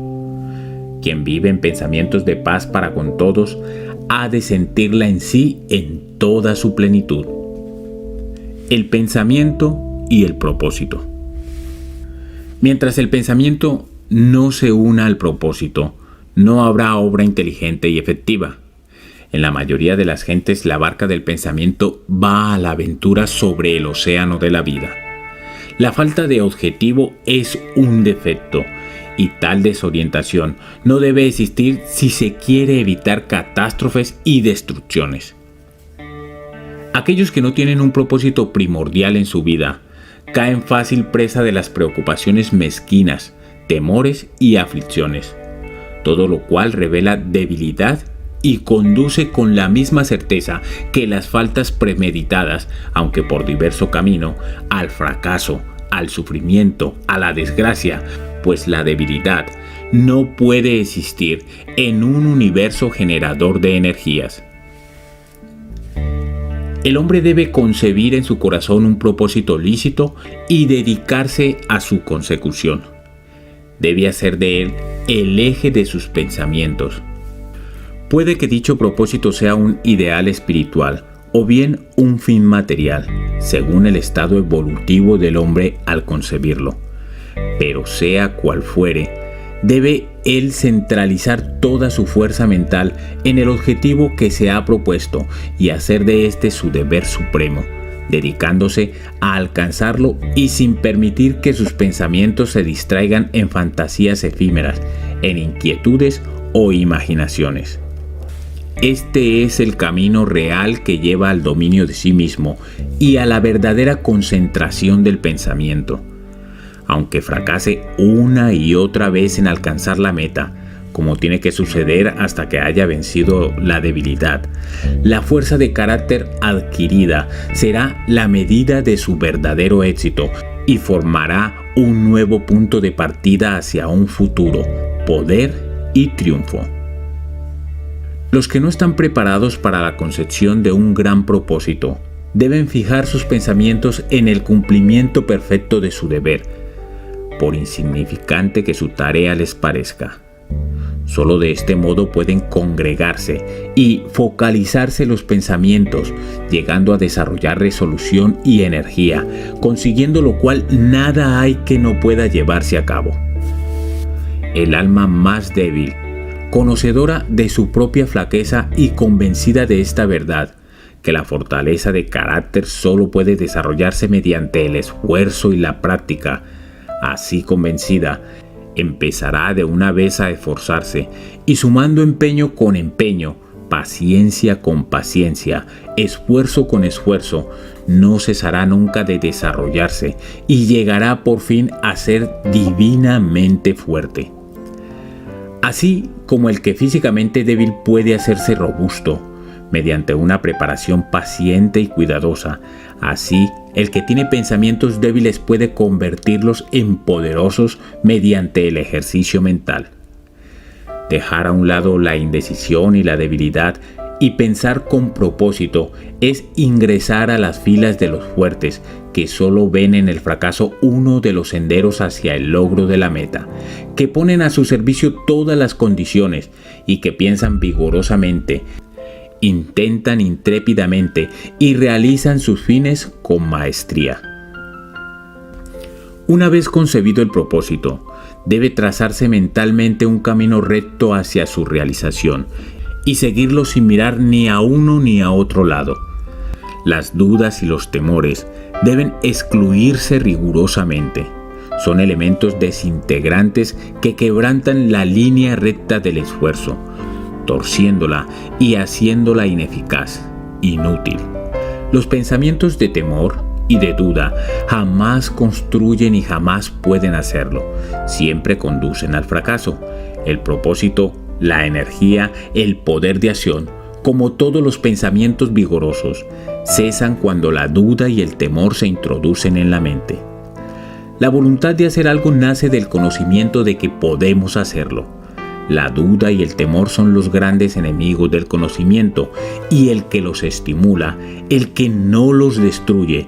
Quien vive en pensamientos de paz para con todos, ha de sentirla en sí en toda su plenitud. El pensamiento y el propósito. Mientras el pensamiento no se una al propósito, no habrá obra inteligente y efectiva. En la mayoría de las gentes la barca del pensamiento va a la aventura sobre el océano de la vida. La falta de objetivo es un defecto, y tal desorientación no debe existir si se quiere evitar catástrofes y destrucciones. Aquellos que no tienen un propósito primordial en su vida caen fácil presa de las preocupaciones mezquinas, temores y aflicciones, todo lo cual revela debilidad y conduce con la misma certeza que las faltas premeditadas, aunque por diverso camino, al fracaso, al sufrimiento, a la desgracia, pues la debilidad no puede existir en un universo generador de energías. El hombre debe concebir en su corazón un propósito lícito y dedicarse a su consecución. Debe hacer de él el eje de sus pensamientos. Puede que dicho propósito sea un ideal espiritual o bien un fin material, según el estado evolutivo del hombre al concebirlo. Pero sea cual fuere, debe él centralizar toda su fuerza mental en el objetivo que se ha propuesto y hacer de este su deber supremo, dedicándose a alcanzarlo y sin permitir que sus pensamientos se distraigan en fantasías efímeras, en inquietudes o imaginaciones. Este es el camino real que lleva al dominio de sí mismo y a la verdadera concentración del pensamiento. Aunque fracase una y otra vez en alcanzar la meta, como tiene que suceder hasta que haya vencido la debilidad, la fuerza de carácter adquirida será la medida de su verdadero éxito y formará un nuevo punto de partida hacia un futuro, poder y triunfo. Los que no están preparados para la concepción de un gran propósito deben fijar sus pensamientos en el cumplimiento perfecto de su deber, por insignificante que su tarea les parezca. Solo de este modo pueden congregarse y focalizarse los pensamientos, llegando a desarrollar resolución y energía, consiguiendo lo cual nada hay que no pueda llevarse a cabo. El alma más débil, conocedora de su propia flaqueza y convencida de esta verdad, que la fortaleza de carácter solo puede desarrollarse mediante el esfuerzo y la práctica, así convencida, empezará de una vez a esforzarse y sumando empeño con empeño, paciencia con paciencia, esfuerzo con esfuerzo, no cesará nunca de desarrollarse y llegará por fin a ser divinamente fuerte. Así como el que físicamente débil puede hacerse robusto mediante una preparación paciente y cuidadosa, así el que tiene pensamientos débiles puede convertirlos en poderosos mediante el ejercicio mental. Dejar a un lado la indecisión y la debilidad y pensar con propósito es ingresar a las filas de los fuertes que solo ven en el fracaso uno de los senderos hacia el logro de la meta, que ponen a su servicio todas las condiciones y que piensan vigorosamente, intentan intrépidamente y realizan sus fines con maestría. Una vez concebido el propósito, debe trazarse mentalmente un camino recto hacia su realización y seguirlo sin mirar ni a uno ni a otro lado. Las dudas y los temores deben excluirse rigurosamente. Son elementos desintegrantes que quebrantan la línea recta del esfuerzo, torciéndola y haciéndola ineficaz, inútil. Los pensamientos de temor y de duda jamás construyen y jamás pueden hacerlo. Siempre conducen al fracaso. El propósito, la energía, el poder de acción, como todos los pensamientos vigorosos, cesan cuando la duda y el temor se introducen en la mente. La voluntad de hacer algo nace del conocimiento de que podemos hacerlo. La duda y el temor son los grandes enemigos del conocimiento y el que los estimula, el que no los destruye,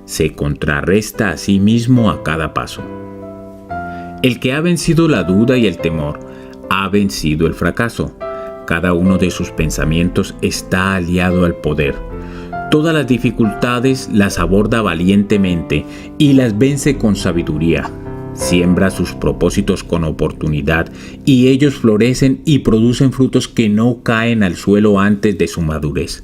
se contrarresta a sí mismo a cada paso. El que ha vencido la duda y el temor, ha vencido el fracaso. Cada uno de sus pensamientos está aliado al poder. Todas las dificultades las aborda valientemente y las vence con sabiduría. Siembra sus propósitos con oportunidad y ellos florecen y producen frutos que no caen al suelo antes de su madurez.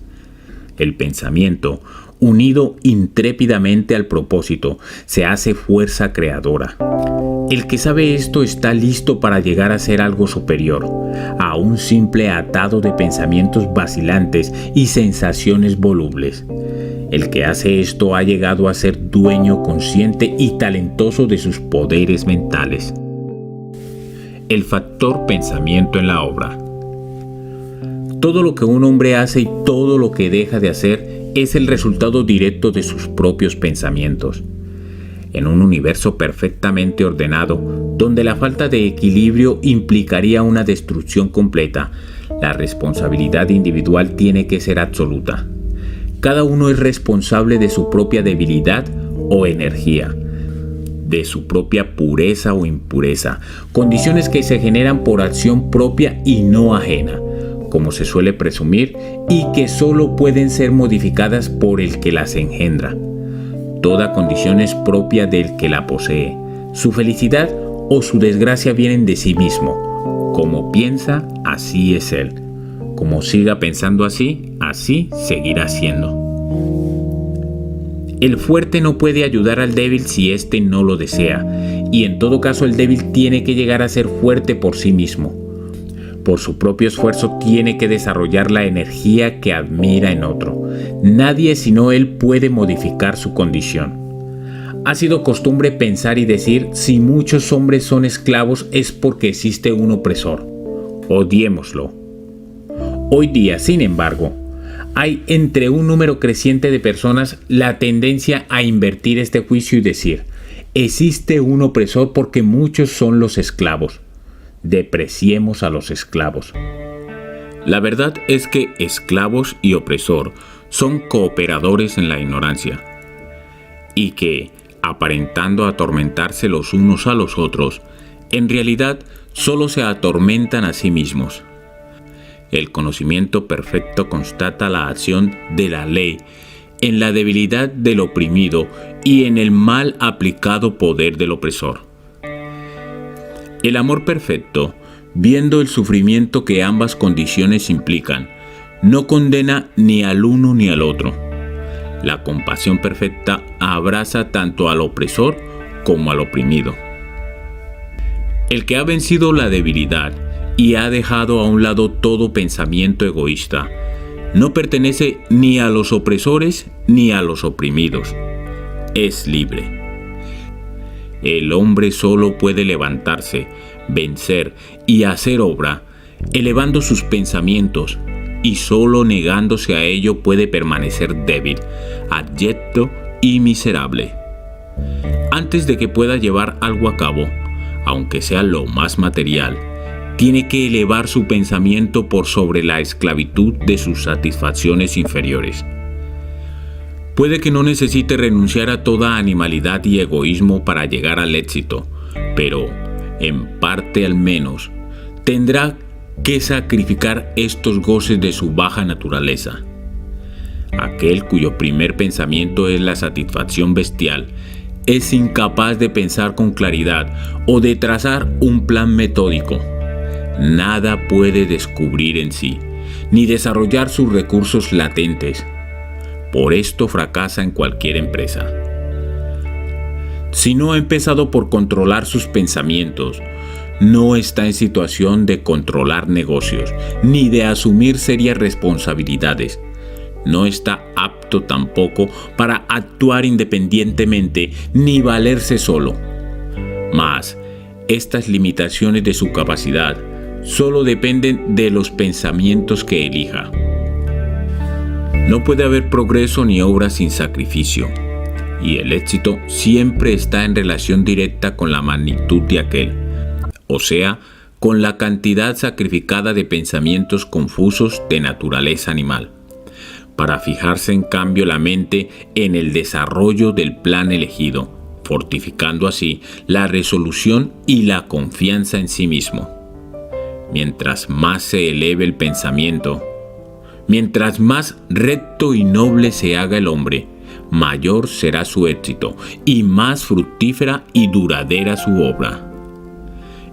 El pensamiento, unido intrépidamente al propósito, se hace fuerza creadora. El que sabe esto está listo para llegar a ser algo superior a un simple atado de pensamientos vacilantes y sensaciones volubles. El que hace esto ha llegado a ser dueño consciente y talentoso de sus poderes mentales. El factor pensamiento en la obra. Todo lo que un hombre hace y todo lo que deja de hacer es el resultado directo de sus propios pensamientos. En un universo perfectamente ordenado, donde la falta de equilibrio implicaría una destrucción completa, la responsabilidad individual tiene que ser absoluta. Cada uno es responsable de su propia debilidad o energía, de su propia pureza o impureza, condiciones que se generan por acción propia y no ajena, como se suele presumir, y que solo pueden ser modificadas por el que las engendra. Toda condición es propia del que la posee. Su felicidad o su desgracia vienen de sí mismo. Como piensa, así es él. Como siga pensando así, así seguirá siendo. El fuerte no puede ayudar al débil si éste no lo desea, y en todo caso el débil tiene que llegar a ser fuerte por sí mismo. Por su propio esfuerzo tiene que desarrollar la energía que admira en otro. Nadie sino él puede modificar su condición. Ha sido costumbre pensar y decir: si muchos hombres son esclavos es porque existe un opresor. Odiémoslo. Hoy día, sin embargo, hay entre un número creciente de personas la tendencia a invertir este juicio y decir: existe un opresor porque muchos son los esclavos. Depreciemos a los esclavos. La verdad es que esclavos y opresor son cooperadores en la ignorancia, y que, aparentando atormentarse los unos a los otros, en realidad solo se atormentan a sí mismos. El conocimiento perfecto constata la acción de la ley en la debilidad del oprimido y en el mal aplicado poder del opresor. El amor perfecto, viendo el sufrimiento que ambas condiciones implican, no condena ni al uno ni al otro. La compasión perfecta abraza tanto al opresor como al oprimido. El que ha vencido la debilidad y ha dejado a un lado todo pensamiento egoísta, no pertenece ni a los opresores ni a los oprimidos. Es libre. El hombre solo puede levantarse, vencer y hacer obra, elevando sus pensamientos, y solo negándose a ello puede permanecer débil, abyecto y miserable. Antes de que pueda llevar algo a cabo, aunque sea lo más material, tiene que elevar su pensamiento por sobre la esclavitud de sus satisfacciones inferiores. Puede que no necesite renunciar a toda animalidad y egoísmo para llegar al éxito, pero, en parte al menos, tendrá que sacrificar estos goces de su baja naturaleza. Aquel cuyo primer pensamiento es la satisfacción bestial es incapaz de pensar con claridad o de trazar un plan metódico. Nada puede descubrir en sí, ni desarrollar sus recursos latentes. Por esto fracasa en cualquier empresa. Si no ha empezado por controlar sus pensamientos, no está en situación de controlar negocios, ni de asumir serias responsabilidades. No está apto tampoco para actuar independientemente, ni valerse solo. Mas, estas limitaciones de su capacidad solo dependen de los pensamientos que elija. No puede haber progreso ni obra sin sacrificio, y el éxito siempre está en relación directa con la magnitud de aquel, o sea, con la cantidad sacrificada de pensamientos confusos de naturaleza animal, para fijarse en cambio la mente en el desarrollo del plan elegido, fortificando así la resolución y la confianza en sí mismo. Mientras más se eleve el pensamiento, mientras más recto y noble se haga el hombre, mayor será su éxito y más fructífera y duradera su obra.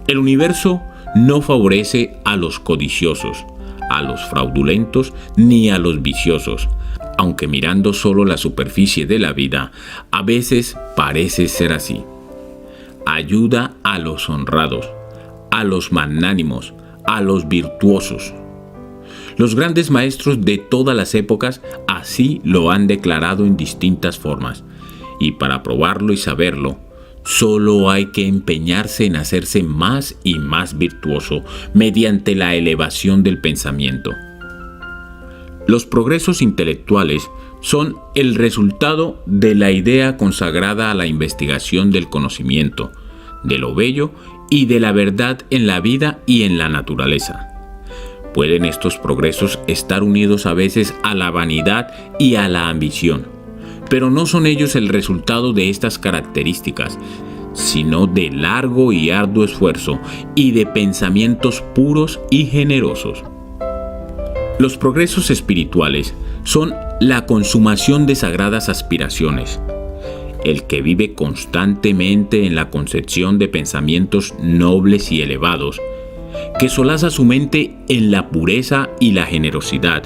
El universo no favorece a los codiciosos, a los fraudulentos ni a los viciosos, aunque mirando solo la superficie de la vida, a veces parece ser así. Ayuda a los honrados, a los magnánimos, a los virtuosos. Los grandes maestros de todas las épocas así lo han declarado en distintas formas, y para probarlo y saberlo, solo hay que empeñarse en hacerse más y más virtuoso mediante la elevación del pensamiento. Los progresos intelectuales son el resultado de la idea consagrada a la investigación del conocimiento, de lo bello y de la verdad en la vida y en la naturaleza. Pueden estos progresos estar unidos a veces a la vanidad y a la ambición, pero no son ellos el resultado de estas características, sino de largo y arduo esfuerzo y de pensamientos puros y generosos. Los progresos espirituales son la consumación de sagradas aspiraciones. el que vive constantemente en la concepción de pensamientos nobles y elevados, que solaza su mente en la pureza y la generosidad,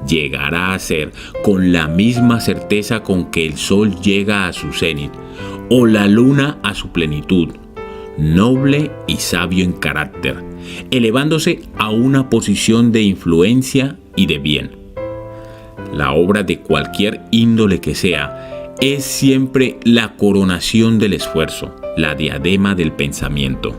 llegará a ser con la misma certeza con que el sol llega a su cenit o la luna a su plenitud, noble y sabio en carácter, elevándose a una posición de influencia y de bien. La obra de cualquier índole que sea es siempre la coronación del esfuerzo, la diadema del pensamiento.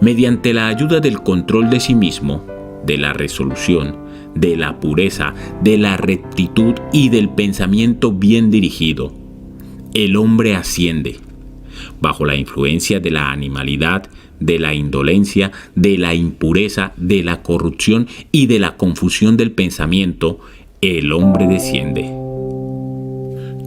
Mediante la ayuda del control de sí mismo, de la resolución, de la pureza, de la rectitud y del pensamiento bien dirigido, el hombre asciende. Bajo la influencia de la animalidad, de la indolencia, de la impureza, de la corrupción y de la confusión del pensamiento, el hombre desciende.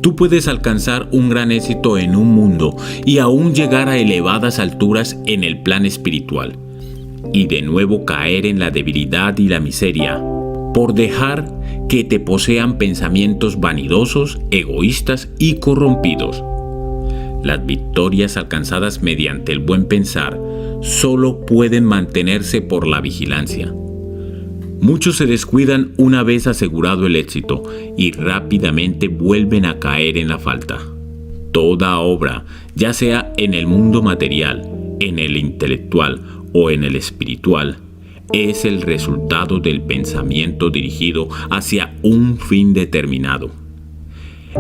Tú puedes alcanzar un gran éxito en un mundo y aún llegar a elevadas alturas en el plan espiritual, y de nuevo caer en la debilidad y la miseria, por dejar que te posean pensamientos vanidosos, egoístas y corrompidos. Las victorias alcanzadas mediante el buen pensar solo pueden mantenerse por la vigilancia. Muchos se descuidan una vez asegurado el éxito y rápidamente vuelven a caer en la falta. Toda obra, ya sea en el mundo material, en el intelectual o en el espiritual, es el resultado del pensamiento dirigido hacia un fin determinado.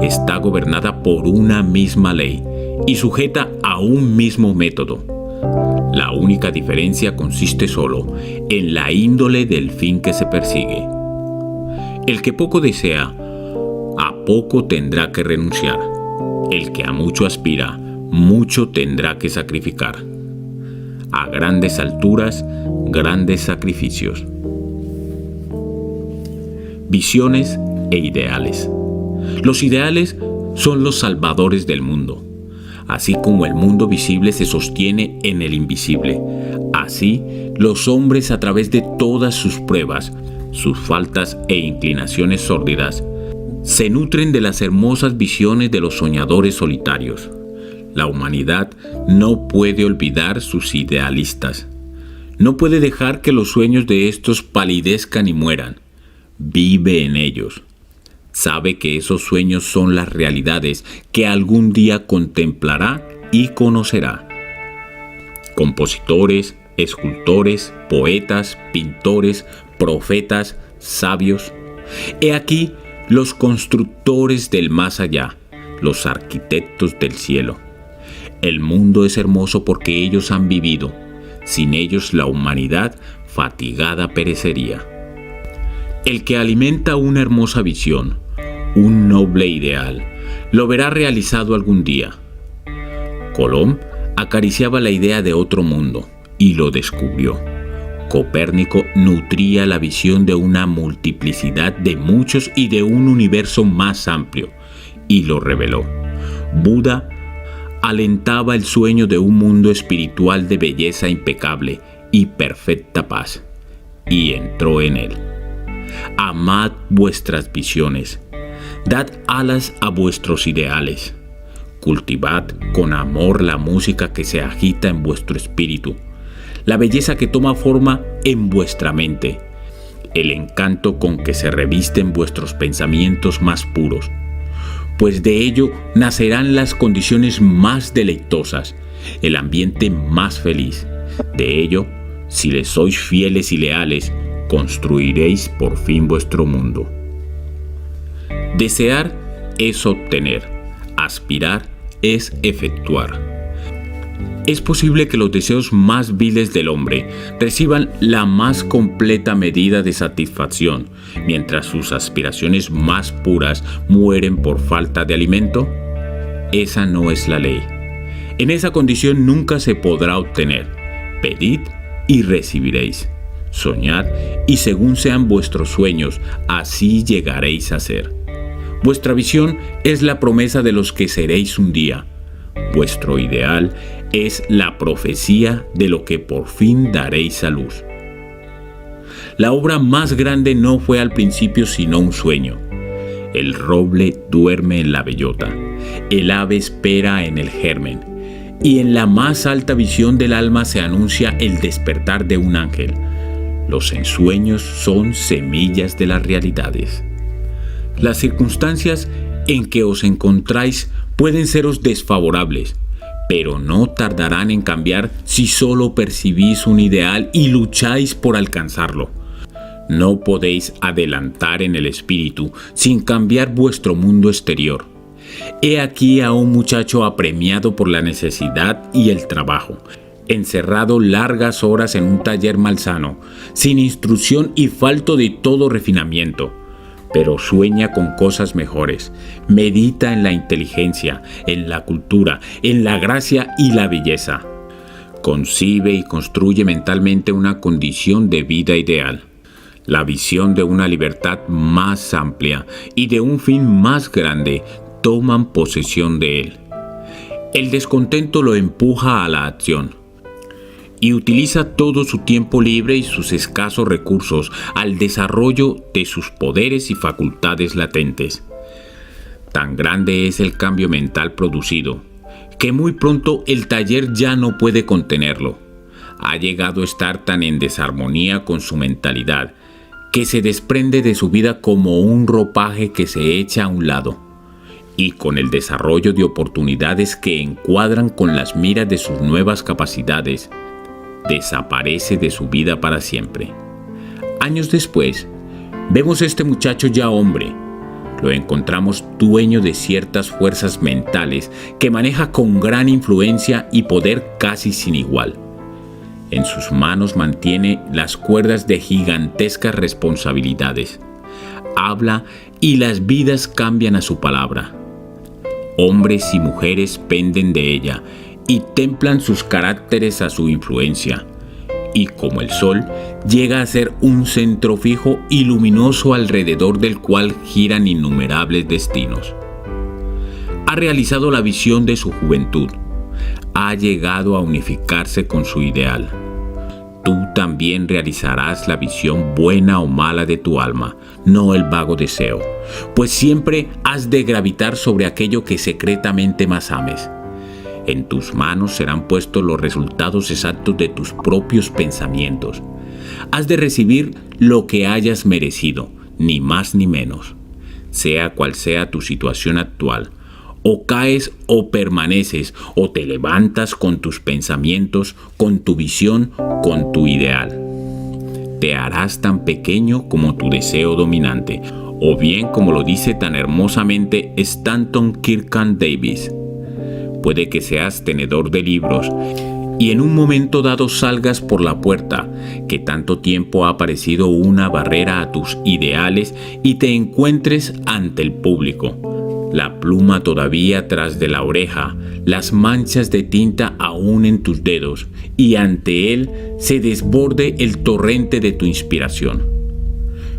Está gobernada por una misma ley y sujeta a un mismo método. La única diferencia consiste solo en la índole del fin que se persigue. El que poco desea, a poco tendrá que renunciar. El que a mucho aspira, mucho tendrá que sacrificar. A grandes alturas, grandes sacrificios. Visiones e ideales. Los ideales son los salvadores del mundo. Así como el mundo visible se sostiene en el invisible, así los hombres a través de todas sus pruebas, sus faltas e inclinaciones sórdidas, se nutren de las hermosas visiones de los soñadores solitarios. La humanidad no puede olvidar sus idealistas. No puede dejar que los sueños de estos palidezcan y mueran. Vive en ellos. Sabe que esos sueños son las realidades que algún día contemplará y conocerá. Compositores, escultores, poetas, pintores, profetas, sabios. He aquí los constructores del más allá, los arquitectos del cielo. El mundo es hermoso porque ellos han vivido. Sin ellos la humanidad fatigada perecería. El que alimenta una hermosa visión, un noble ideal, lo verá realizado algún día. Colón acariciaba la idea de otro mundo y lo descubrió. Copérnico nutría la visión de una multiplicidad de muchos y de un universo más amplio y lo reveló. Buda alentaba el sueño de un mundo espiritual de belleza impecable y perfecta paz, y entró en él. Amad vuestras visiones, dad alas a vuestros ideales, cultivad con amor la música que se agita en vuestro espíritu, la belleza que toma forma en vuestra mente, el encanto con que se revisten vuestros pensamientos más puros, pues de ello nacerán las condiciones más deleitosas, el ambiente más feliz. De ello, si le sois fieles y leales, construiréis por fin vuestro mundo. Desear es obtener, aspirar es efectuar. Es posible que los deseos más viles del hombre reciban la más completa medida de satisfacción, mientras sus aspiraciones más puras mueren por falta de alimento. Esa no es la ley. En esa condición nunca se podrá obtener. Pedid y recibiréis. Soñad y según sean vuestros sueños, así llegaréis a ser. Vuestra visión es la promesa de los que seréis un día. Vuestro ideal es la profecía de lo que por fin daréis a luz. La obra más grande no fue al principio sino un sueño. El roble duerme en la bellota, el ave espera en el germen, y en la más alta visión del alma se anuncia el despertar de un ángel. Los ensueños son semillas de las realidades. Las circunstancias en que os encontráis pueden seros desfavorables, pero no tardarán en cambiar si solo percibís un ideal y lucháis por alcanzarlo. No podéis adelantar en el espíritu sin cambiar vuestro mundo exterior. He aquí a un muchacho apremiado por la necesidad y el trabajo, encerrado largas horas en un taller malsano, sin instrucción y falto de todo refinamiento. Pero sueña con cosas mejores, medita en la inteligencia, en la cultura, en la gracia y la belleza. Concibe y construye mentalmente una condición de vida ideal. La visión de una libertad más amplia y de un fin más grande toman posesión de él. El descontento lo empuja a la acción y utiliza todo su tiempo libre y sus escasos recursos al desarrollo de sus poderes y facultades latentes. Tan grande es el cambio mental producido, que muy pronto el taller ya no puede contenerlo. Ha llegado a estar tan en desarmonía con su mentalidad, que se desprende de su vida como un ropaje que se echa a un lado, y con el desarrollo de oportunidades que encuadran con las miras de sus nuevas capacidades, desaparece de su vida para siempre. Años después, vemos a este muchacho ya hombre. Lo encontramos dueño de ciertas fuerzas mentales que maneja con gran influencia y poder casi sin igual. En sus manos mantiene las cuerdas de gigantescas responsabilidades. Habla y las vidas cambian a su palabra. Hombres y mujeres penden de ella y templan sus caracteres a su influencia. Y como el sol, llega a ser un centro fijo y luminoso alrededor del cual giran innumerables destinos. Ha realizado la visión de su juventud. Ha llegado a unificarse con su ideal. Tú también realizarás la visión buena o mala de tu alma, no el vago deseo, pues siempre has de gravitar sobre aquello que secretamente más ames. En tus manos serán puestos los resultados exactos de tus propios pensamientos. Has de recibir lo que hayas merecido, ni más ni menos. Sea cual sea tu situación actual, o caes o permaneces, o te levantas con tus pensamientos, con tu visión, con tu ideal. Te harás tan pequeño como tu deseo dominante, o bien como lo dice tan hermosamente Stanton Kirkan Davis. Puede que seas tenedor de libros y en un momento dado salgas por la puerta que tanto tiempo ha parecido una barrera a tus ideales y te encuentres ante el público, la pluma todavía tras de la oreja, las manchas de tinta aún en tus dedos, y ante él se desborde el torrente de tu inspiración.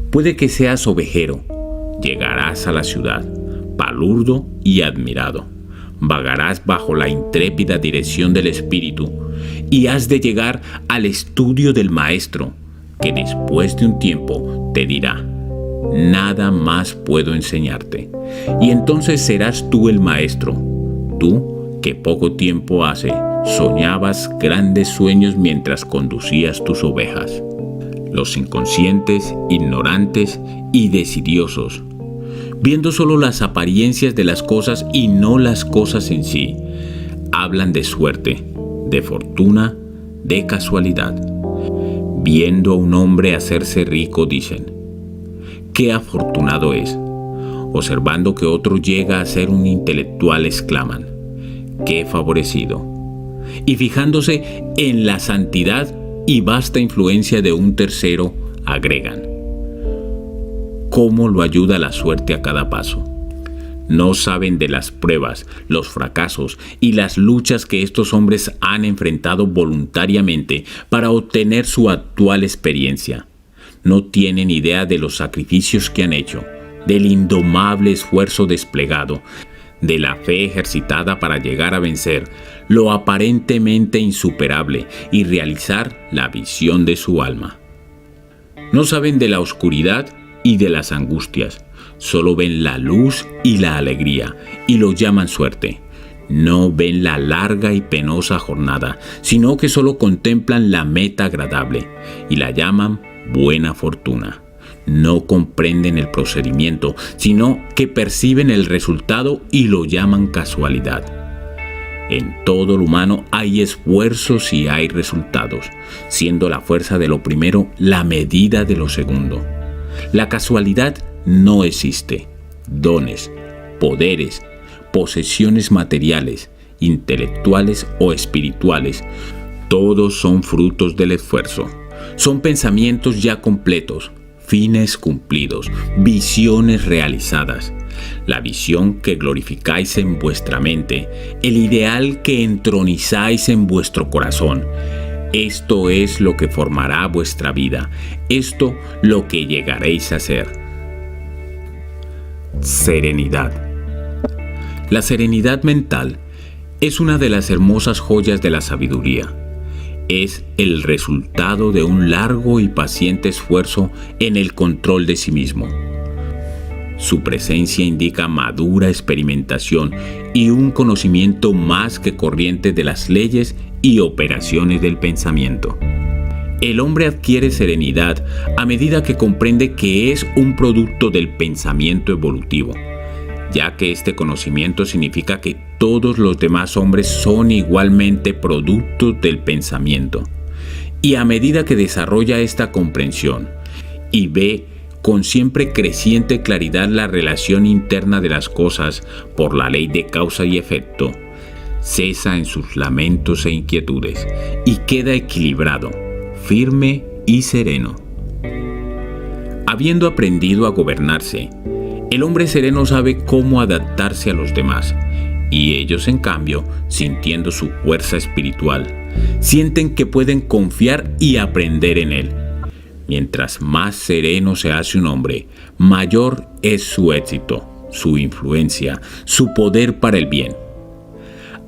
Puede que seas ovejero, llegarás a la ciudad, palurdo y admirado. Vagarás bajo la intrépida dirección del espíritu y has de llegar al estudio del maestro, que después de un tiempo te dirá: nada más puedo enseñarte. Y entonces serás tú el maestro, tú que poco tiempo hace soñabas grandes sueños mientras conducías tus ovejas. Los inconscientes, ignorantes y desidiosos, viendo solo las apariencias de las cosas y no las cosas en sí, hablan de suerte, de fortuna, de casualidad. Viendo a un hombre hacerse rico, dicen: ¡qué afortunado es! Observando que otro llega a ser un intelectual, exclaman: ¡qué favorecido! Y fijándose en la santidad y vasta influencia de un tercero, agregan: cómo lo ayuda la suerte a cada paso. No saben de las pruebas, los fracasos y las luchas que estos hombres han enfrentado voluntariamente para obtener su actual experiencia. No tienen idea de los sacrificios que han hecho, del indomable esfuerzo desplegado, de la fe ejercitada para llegar a vencer lo aparentemente insuperable y realizar la visión de su alma. No saben de la oscuridad y de las angustias, solo ven la luz y la alegría y lo llaman suerte. No ven la larga y penosa jornada, sino que solo contemplan la meta agradable y la llaman buena fortuna. No comprenden el procedimiento, sino que perciben el resultado y lo llaman casualidad. En todo lo humano hay esfuerzos y hay resultados, siendo la fuerza de lo primero la medida de lo segundo. La casualidad no existe. Dones, poderes, posesiones materiales, intelectuales o espirituales, todos son frutos del esfuerzo. Son pensamientos ya completos, fines cumplidos, visiones realizadas. La visión que glorificáis en vuestra mente, el ideal que entronizáis en vuestro corazón. Esto es lo que formará vuestra vida, esto lo que llegaréis a ser. Serenidad. La serenidad mental es una de las hermosas joyas de la sabiduría. Es el resultado de un largo y paciente esfuerzo en el control de sí mismo. Su presencia indica madura experimentación y un conocimiento más que corriente de las leyes y operaciones del pensamiento. El hombre adquiere serenidad a medida que comprende que es un producto del pensamiento evolutivo, ya que este conocimiento significa que todos los demás hombres son igualmente productos del pensamiento. Y a medida que desarrolla esta comprensión y ve con siempre creciente claridad la relación interna de las cosas por la ley de causa y efecto, cesa en sus lamentos e inquietudes y queda equilibrado, firme y sereno. Habiendo aprendido a gobernarse, el hombre sereno sabe cómo adaptarse a los demás, y ellos, en cambio, sintiendo su fuerza espiritual, sienten que pueden confiar y aprender en él. Mientras más sereno se hace un hombre, mayor es su éxito, su influencia, su poder para el bien.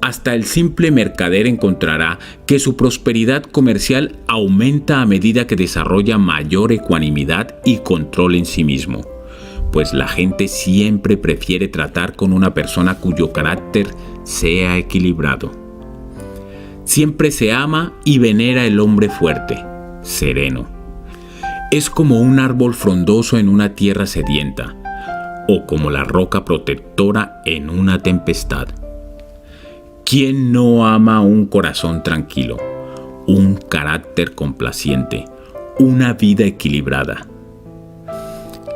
Hasta el simple mercader encontrará que su prosperidad comercial aumenta a medida que desarrolla mayor ecuanimidad y control en sí mismo, pues la gente siempre prefiere tratar con una persona cuyo carácter sea equilibrado. Siempre se ama y venera el hombre fuerte, sereno. Es como un árbol frondoso en una tierra sedienta, o como la roca protectora en una tempestad. ¿Quién no ama un corazón tranquilo, un carácter complaciente, una vida equilibrada?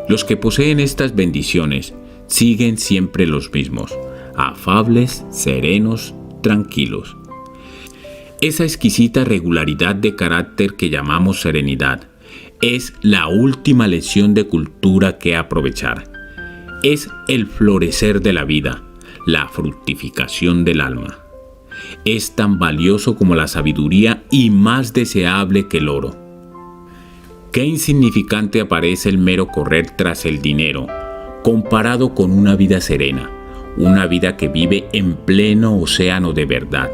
Los que poseen estas bendiciones siguen siempre los mismos, afables, serenos, tranquilos. Esa exquisita regularidad de carácter que llamamos serenidad es la última lección de cultura que aprovechar. Es el florecer de la vida, la fructificación del alma. Es tan valioso como la sabiduría y más deseable que el oro. Qué insignificante aparece el mero correr tras el dinero, comparado con una vida serena, una vida que vive en pleno océano de verdad,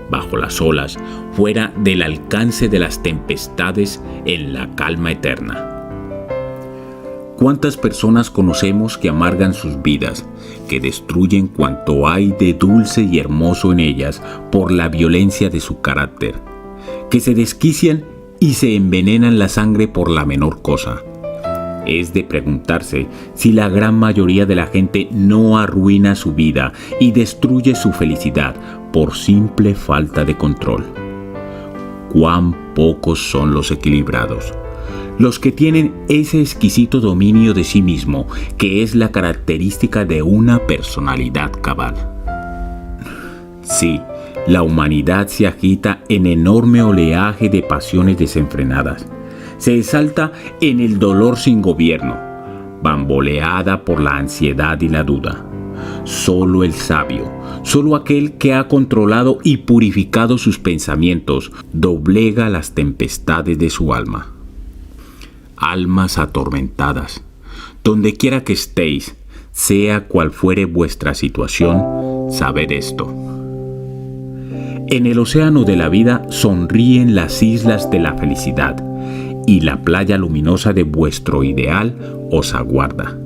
bajo las olas, fuera del alcance de las tempestades, en la calma eterna. ¿Cuántas personas conocemos que amargan sus vidas, que destruyen cuanto hay de dulce y hermoso en ellas por la violencia de su carácter, que se desquician y se envenenan la sangre por la menor cosa? Es de preguntarse si la gran mayoría de la gente no arruina su vida y destruye su felicidad por simple falta de control. Cuán pocos son los equilibrados, los que tienen ese exquisito dominio de sí mismo, que es la característica de una personalidad cabal. Sí, la humanidad se agita en enorme oleaje de pasiones desenfrenadas. Se exalta en el dolor sin gobierno, bamboleada por la ansiedad y la duda. Solo el sabio, solo aquel que ha controlado y purificado sus pensamientos, doblega las tempestades de su alma. Almas atormentadas, donde quiera que estéis, sea cual fuere vuestra situación, sabed esto. En el océano de la vida sonríen las islas de la felicidad, y la playa luminosa de vuestro ideal os aguarda,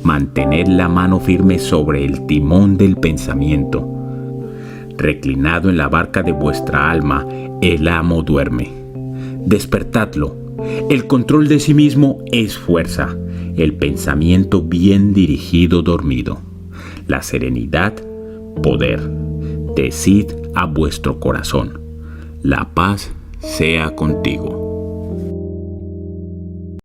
Mantened la mano firme sobre el timón del pensamiento. Reclinado en la barca de vuestra alma, el amo duerme. Despertadlo. El control de sí mismo es fuerza. El pensamiento bien dirigido dormido. La serenidad, poder. Decid a vuestro corazón: la paz sea contigo.